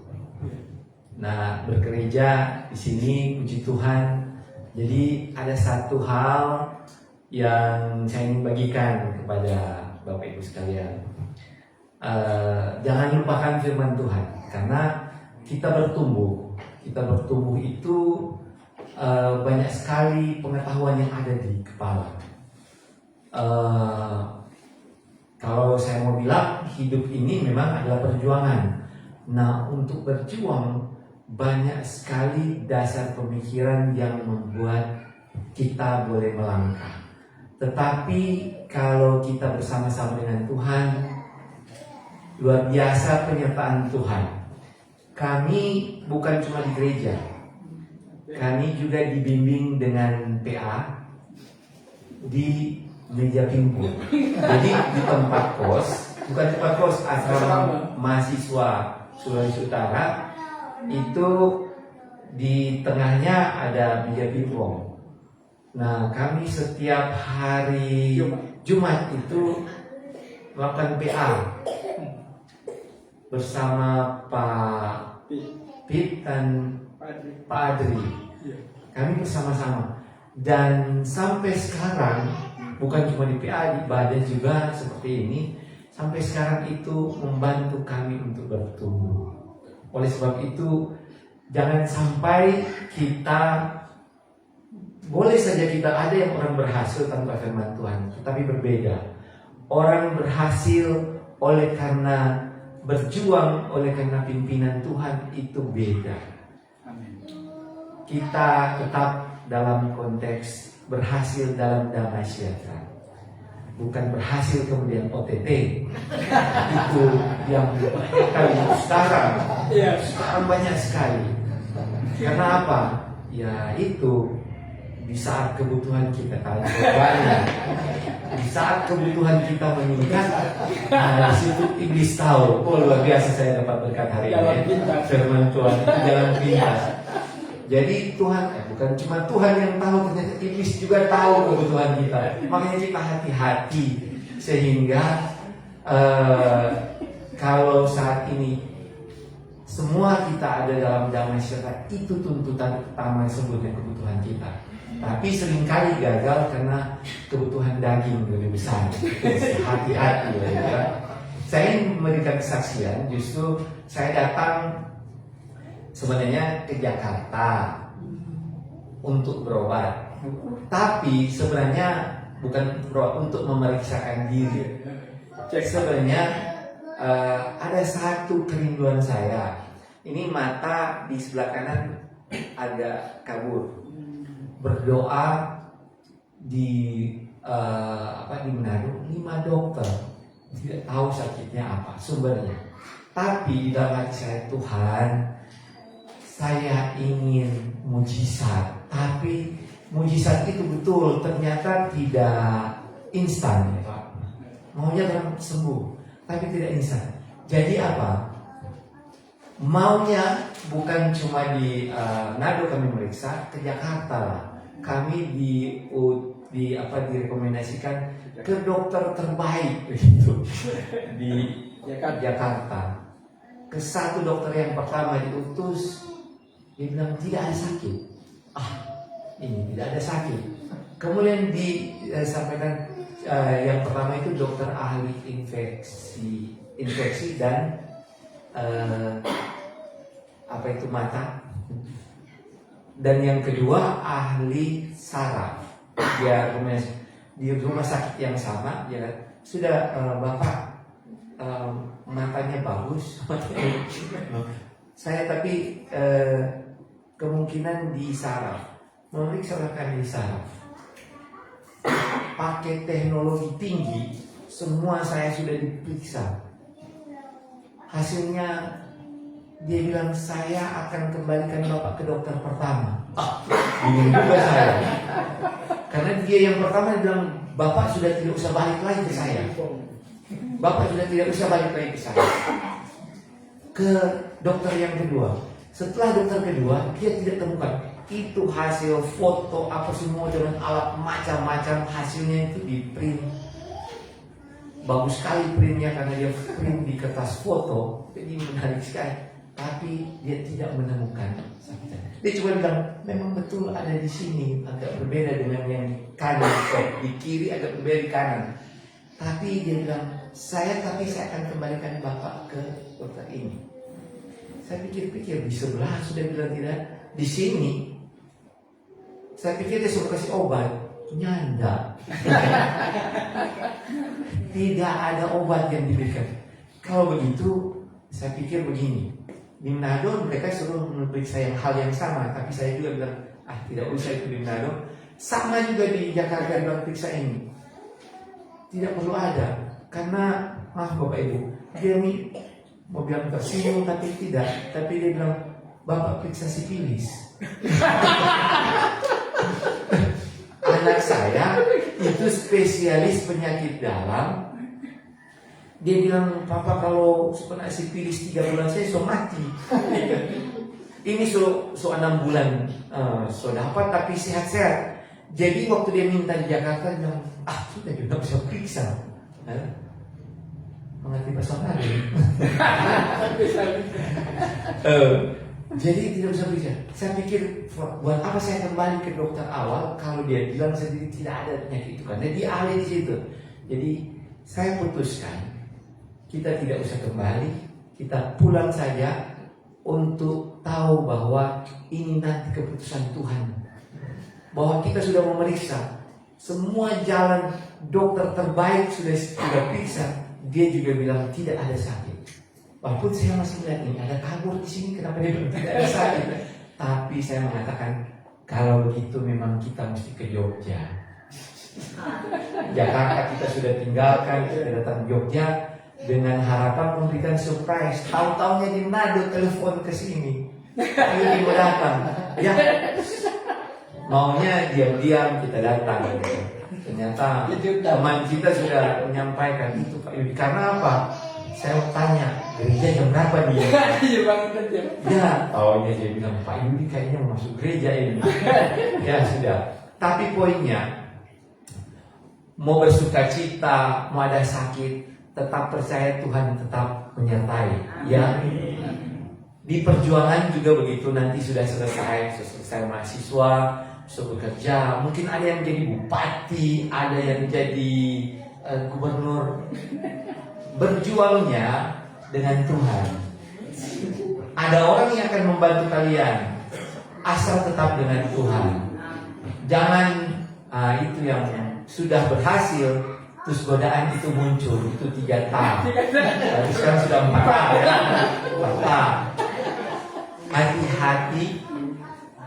Nah, bergereja di sini, puji Tuhan. Jadi ada satu hal yang saya ingin bagikan kepada Bapak Ibu sekalian. Jangan lupakan firman Tuhan, karena kita bertumbuh itu banyak sekali pengetahuan yang ada di kepala. Kalau saya mau bilang, hidup ini memang adalah perjuangan. Nah, untuk berjuang banyak sekali dasar pemikiran yang membuat kita boleh melangkah. Tetapi kalau kita bersama-sama dengan Tuhan, luar biasa penyertaan Tuhan. Kami bukan cuma di gereja, kami juga dibimbing dengan PA di meja pingpong. Jadi di tempat kos, bukan tempat kos, asrama mahasiswa Sulawesi Utara, itu di tengahnya ada meja pingpong. Nah, kami setiap hari Jumat itu melakukan PA bersama Pak Pit dan Pak Adri. Kami bersama-sama, dan sampai sekarang bukan cuma di PA, di badan juga seperti ini. Sampai sekarang itu membantu kami untuk bertumbuh. Oleh sebab itu, jangan sampai kita, boleh saja kita ada yang orang berhasil tanpa firman Tuhan, tetapi berbeda. Orang berhasil oleh karena berjuang, oleh karena pimpinan Tuhan, itu beda. Kita tetap dalam konteks berhasil dalam damai sejahtera, bukan berhasil kemudian OTT. Itu yang kali sekarang banyak sekali. Karena apa? Ya itu di saat kebutuhan kita kalau banyak, di saat kebutuhan kita meningkat, nah di situ iblis tahu. Oh, luar biasa saya dapat berkat hari ini. Firman Tuhan itu jalan pintas. Jadi Tuhan, bukan cuma Tuhan yang tahu, ternyata iblis juga tahu kebutuhan kita. Makanya kita hati-hati, sehingga kalau saat ini semua kita ada dalam damai sejahtera, itu tuntutan utama sebetulnya kebutuhan kita. Tapi seringkali gagal karena kebutuhan daging lebih besar. Hati-hati ya. Saya ingin memberikan kesaksian, justru saya datang sebenarnya ke Jakarta untuk berobat, tapi sebenarnya bukan berobat, untuk memeriksakan diri. Sebenarnya ada satu kerinduan saya. Ini mata di sebelah kanan agak kabur. Berdoa di Manado, 5 dokter tidak tahu sakitnya apa sumbernya. Tapi di dalam hati saya, Tuhan, saya ingin mujizat, tapi mujizat itu betul ternyata tidak instan ya Pak. Maunya dalam sembuh, tapi tidak instan. Jadi apa? Maunya bukan cuma di Manado kami meriksa, ke Jakarta lah. kami direkomendasikan ke dokter terbaik begitu di Jakarta. Ke satu dokter yang pertama diutus, dia bilang tidak ada sakit. Ini tidak ada sakit. Kemudian disampaikan yang pertama itu dokter ahli infeksi dan mata. Dan yang kedua ahli saraf. Dia di rumah sakit yang sama, ya sudah Bapak matanya bagus. Saya tapi kemungkinan di saraf. Memeriksa di saraf. Pakai teknologi tinggi, semua saya sudah diperiksa. Hasilnya dia bilang saya akan kembalikan Bapak ke dokter pertama. Bingung juga saya. Karena dia yang pertama bilang Bapak sudah tidak usah balik lagi ke saya. Bapak sudah tidak usah balik lagi ke saya. Ke dokter yang kedua. Setelah dokter kedua, dia tidak temukan. Itu hasil foto apa semua dengan alat macam-macam, hasilnya itu di print. Bagus sekali printnya karena dia print di kertas foto, jadi menarik sekali. Tapi dia tidak menemukan sakitan. Dia cuma bilang memang betul ada di sini, agak berbeda dengan yang di kanan, di kiri agak berbeda di kanan. Tapi dia bilang saya akan kembalikan Bapak ke dokter ini. Saya pikir-pikir di sebelah sudah bilang tidak, di sini. Saya pikir dia suruh kasih obat, nyanda. Tidak ada obat yang diberikan. Kalau begitu, saya pikir begini. Di Manado mereka suruh memeriksa hal yang sama, tapi saya juga bilang, tidak usah itu di Manado. Sama juga di Jakarta bilang periksa ini. Tidak perlu ada, karena maaf Bapak Ibu, dia ini mau bilang tersinggung tapi tidak. Tapi dia bilang, Bapak periksa sifilis. Anak saya itu spesialis penyakit dalam. Dia bilang, Papa kalau kena sifilis 3 bulan saya so mati. Ini so 6 bulan so dapat tapi sehat-sehat. Jadi waktu dia minta di Jakarta dia bilang, sudah juga bisa periksa. Mengerti bahasa Arab. Jadi tidak bisa periksa. Saya pikir buat apa saya kembali ke dokter awal kalau dia bilang sendiri tidak ada penyakit itu, karena dia ahli di situ. Jadi saya putuskan kita tidak usah kembali, kita pulang saja untuk tahu bahwa ini nanti keputusan Tuhan. Bahwa kita sudah memeriksa semua jalan dokter terbaik sudah periksa, dia juga bilang tidak ada sakit. Walaupun saya masih melihat ini ada kabur di sini, kenapa dia bilang tidak ada sakit? Tapi saya mengatakan kalau begitu memang kita mesti ke Jogja. Jakarta kita sudah tinggalkan, kita datang Jogja dengan harapan memberikan surprise. Tahu-taunya di Manado telepon ke sini, ini mau datang. Ya, maunya diam-diam kita datang. Ternyata teman kita sudah menyampaikan itu Pak Yudi. Karena apa? Saya tanya, gereja jam berapa dia? Ya, dia bilang Pak Yudi kayaknya mau masuk gereja ini. Ya sudah. Tapi poinnya, mau bersuka cita, mau ada sakit, tetap percaya Tuhan tetap menyertai. Ya. Di perjuangan juga begitu, nanti sudah selesai mahasiswa, sudah bekerja, mungkin ada yang jadi bupati, ada yang jadi gubernur. Berjuangnya dengan Tuhan. Ada orang yang akan membantu kalian, asal tetap dengan Tuhan. Jangan itu yang sudah berhasil terus godaan itu muncul, itu 3 tahun. Tapi sekarang sudah 4 tahun ya. 4 tahun. Hati-hati,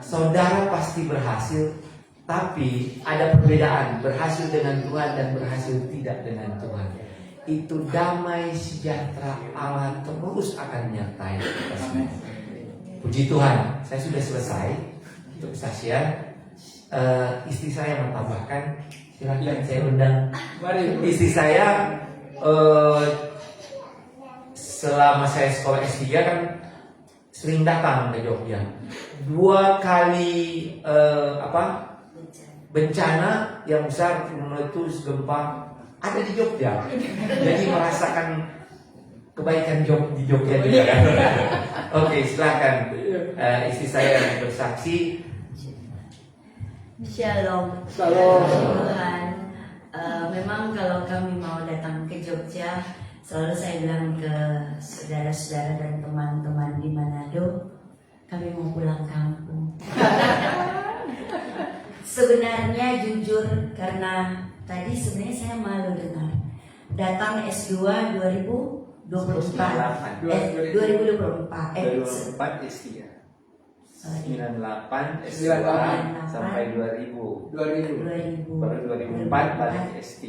saudara pasti berhasil, tapi ada perbedaan berhasil dengan Tuhan dan berhasil tidak dengan Tuhan. Itu damai sejahtera Allah terus akan menyertai kita semua. Puji Tuhan, saya sudah selesai untuk kesaksian. Istri saya menambahkan, silakan saya undang. Istri saya selama saya sekolah S3 kan sering datang ke Jogja. 2 kali bencana yang besar meletus gempa ada di Jogja. Jadi merasakan kebaikan di Jogja juga kan. Oke, silakan. Istri saya yang bersaksi. Shalom. Shalom. Tuhan. Memang kalau kami mau datang ke Jogja, selalu saya bilang ke saudara-saudara dan teman-teman di Manado, kami mau pulang kampung. Sebenarnya jujur, karena tadi sebenarnya saya malu dengar datang S2 2024 2024 2004 S3. 98 S2 sampai 2000. 2000. 2000 Baru 2004 balik S3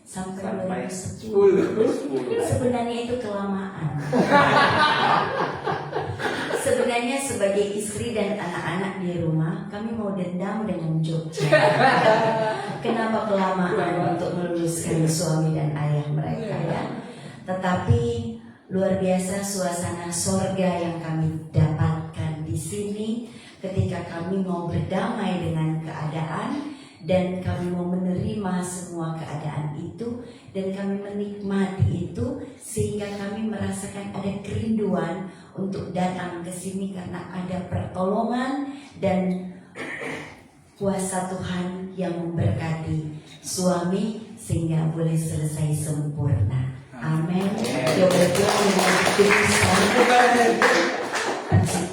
sampai 10. 2010. Sebenarnya itu kelamaan. Sebenarnya sebagai istri dan anak-anak di rumah, kami mau dendam dengan Jogja. Kenapa kelamaan untuk meluluskan suami dan ayah mereka ya? Tetapi luar biasa suasana sorga yang kami dapatkan di sini ketika kami mau berdamai dengan keadaan dan kami mau menerima semua keadaan itu dan kami menikmati itu sehingga kami merasakan ada kerinduan untuk datang ke sini karena ada pertolongan dan kuasa Tuhan yang memberkati suami sehingga boleh selesai sempurna. Amin. Puji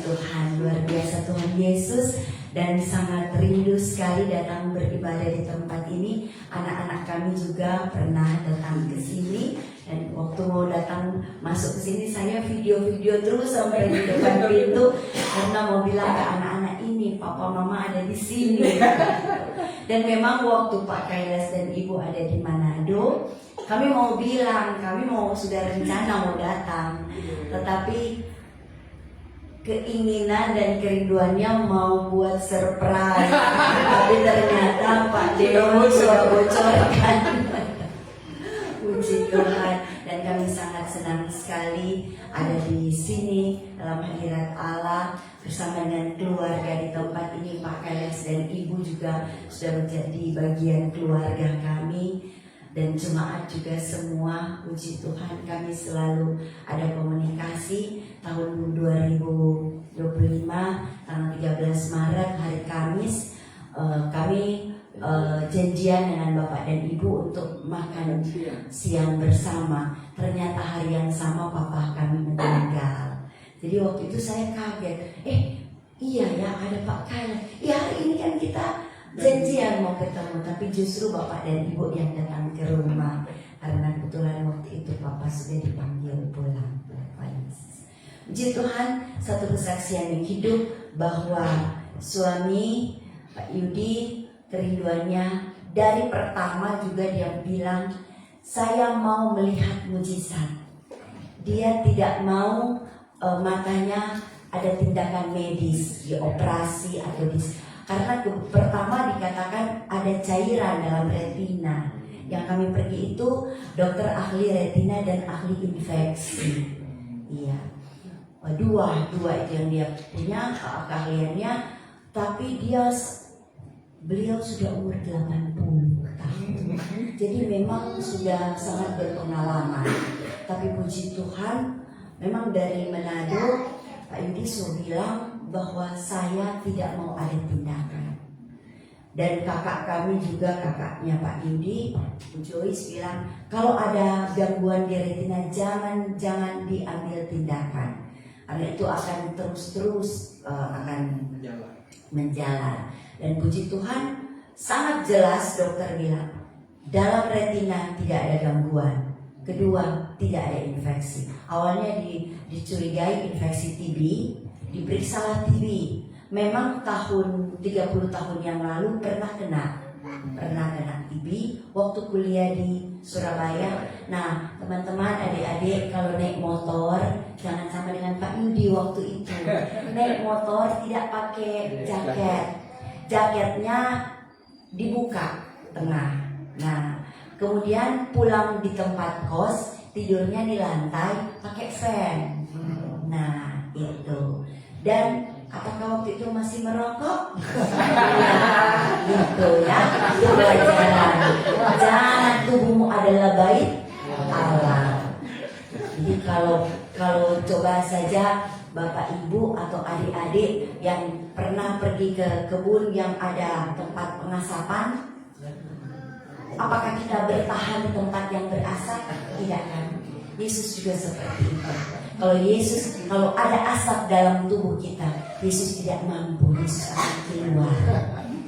Tuhan, luar biasa Tuhan Yesus. Dan sangat rindu sekali datang beribadah di tempat ini. Anak-anak kami juga pernah datang ke sini. Dan waktu mau datang masuk ke sini, saya video-video terus sampai di depan pintu karena mau bilang ke anak-anak ini, papa mama ada di sini. Dan memang waktu Pak Kailas dan Ibu ada di Manado, kami mau bilang, kami mau sudah rencana mau datang, tetapi keinginan dan kerinduannya mau buat surprise, tapi ternyata Pak Deon sudah bocorkan. Puji Tuhan, dan kami sangat senang sekali ada di sini dalam hadirat Allah bersama dengan keluarga di tempat ini. Pak Kailas dan Ibu juga sudah menjadi bagian keluarga kami. Dan jemaat juga semua, puji Tuhan kami selalu ada komunikasi. Tahun 2025 tanggal 13 Maret hari Kamis kami janjian dengan Bapak dan Ibu untuk makan siang bersama. Ternyata hari yang sama papa kami meninggal. Jadi waktu itu saya kaget, iya ya ada Pak Kailas. Ya hari ini kan kita janjian mau ketemu, tapi justru Bapak dan Ibu yang datang ke rumah karena kebetulan waktu itu Papa sudah dipanggil pulang. Puji Tuhan, satu kesaksian yang hidup bahwa suami Pak Yudi kerinduannya dari pertama juga dia bilang saya mau melihat mujizat. Dia tidak mau matanya ada tindakan medis, dioperasi atau karena pertama dikatakan ada cairan dalam retina. Yang kami pergi itu dokter ahli retina dan ahli infeksi. Iya, dua itu yang dia punya keahliannya. Tapi beliau sudah umur 80 tahun. Jadi memang sudah sangat berpengalaman. Tapi puji Tuhan, memang dari Manado Pak Yudi sudah bilang bahwa saya tidak mau ada tindakan. Dan kakak kami juga, kakaknya Pak Yudi, Joyce bilang kalau ada gangguan di retina jangan diambil tindakan karena itu akan terus akan menjalar. Dan puji Tuhan sangat jelas dokter bilang dalam retina tidak ada gangguan. Kedua, tidak ada infeksi. Awalnya dicurigai infeksi TB, diperiksalah TB. Memang 30 tahun yang lalu pernah kena TB waktu kuliah di Surabaya. Nah, teman-teman, adik-adik kalau naik motor jangan sama dengan Pak Yudi waktu itu. Naik motor tidak pakai jaket. Jaketnya dibuka tengah. Nah, kemudian pulang di tempat kos, tidurnya di lantai pakai fan. Nah, itu. Dan Apakah waktu itu masih merokok? Ya, gitu ya. Itu pelajaran. Jangan tubuhmu adalah bait Allah. Jadi kalau coba saja Bapak Ibu atau adik-adik yang pernah pergi ke kebun yang ada tempat pengasapan, apakah kita bertahan di tempat yang berasap? Tidak kan? Yesus juga seperti itu. Kalau ada asap dalam tubuh kita, Yesus tidak mampu, Yesus akan keluar.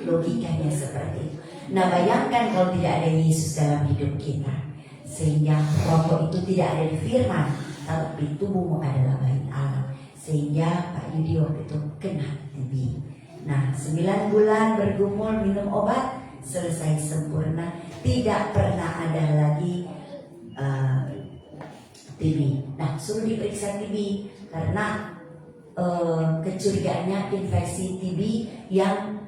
Logikanya seperti itu. Nah, bayangkan kalau tidak ada Yesus dalam hidup kita, sehingga rokok itu tidak ada di firman, tapi tubuhmu adalah bait Allah. Sehingga Pak Yudi waktu itu kena TB. Nah, 9 bulan bergumul minum obat, selesai sempurna, tidak pernah ada lagi TB. Nah, suruh diperiksa TB karena kecurigaannya infeksi TB yang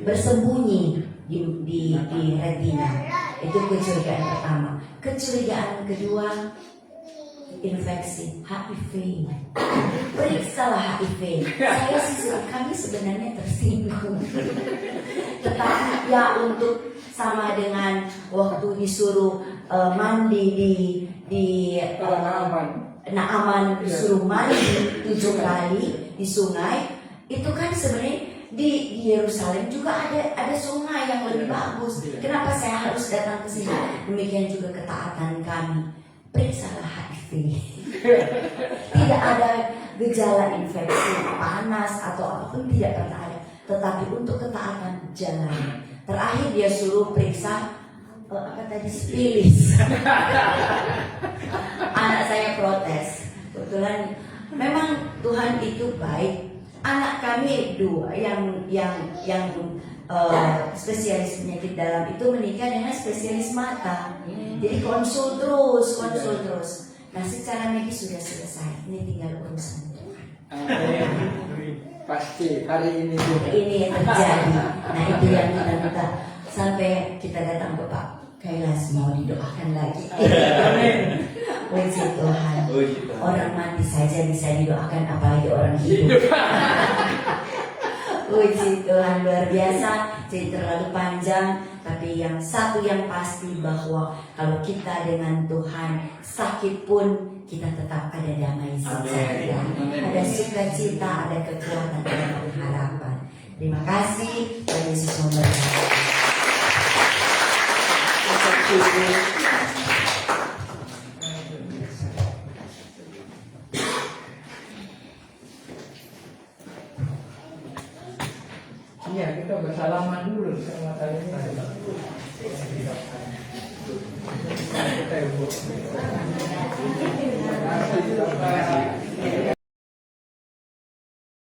bersembunyi di retina. Itu kecurigaan pertama. Kecurigaan kedua, infeksi HIV. Periksalah HIV. Kami sebenarnya tersinggung. Tetapi ya untuk sama dengan waktu disuruh mandi di Naaman disuruh mandi 7 kali di sungai, itu kan sebenarnya di Yerusalem juga ada sungai yang lebih bagus. Kenapa saya harus datang ke sini? Demikian juga ketaatan kami. Periksalah HIV. Tidak ada gejala infeksi, panas atau apapun, tidak pernah ada. Tetapi untuk ketaatan jalan. Terakhir dia suruh periksa spilis. Anak saya protes. Kebetulan memang Tuhan itu baik. Anak kami 2 yang spesialis penyakit dalam itu menikah dengan spesialis mata. Jadi konsul terus. Nah, secara medis sudah selesai. Ini tinggal urusan Tuhan. Pasti hari ini Ini yang terjadi. Nah, itu yang kita sampai kita datang ke Pak Kailas mau didoakan lagi. Puji Tuhan. Orang mati saja bisa didoakan, apalagi orang hidup. Puji Tuhan, luar biasa. Jadi terlalu panjang, tapi yang satu yang pasti bahwa kalau kita dengan Tuhan, sakit pun kita tetap ada damai sejahtera, ada sukacita, ada kekuatan, ada pengharapan. Terima kasih, Tuhan Yesus memberkati. Iya, kita bersalaman dulu sama kalian. Kita ibu. Terima kasih.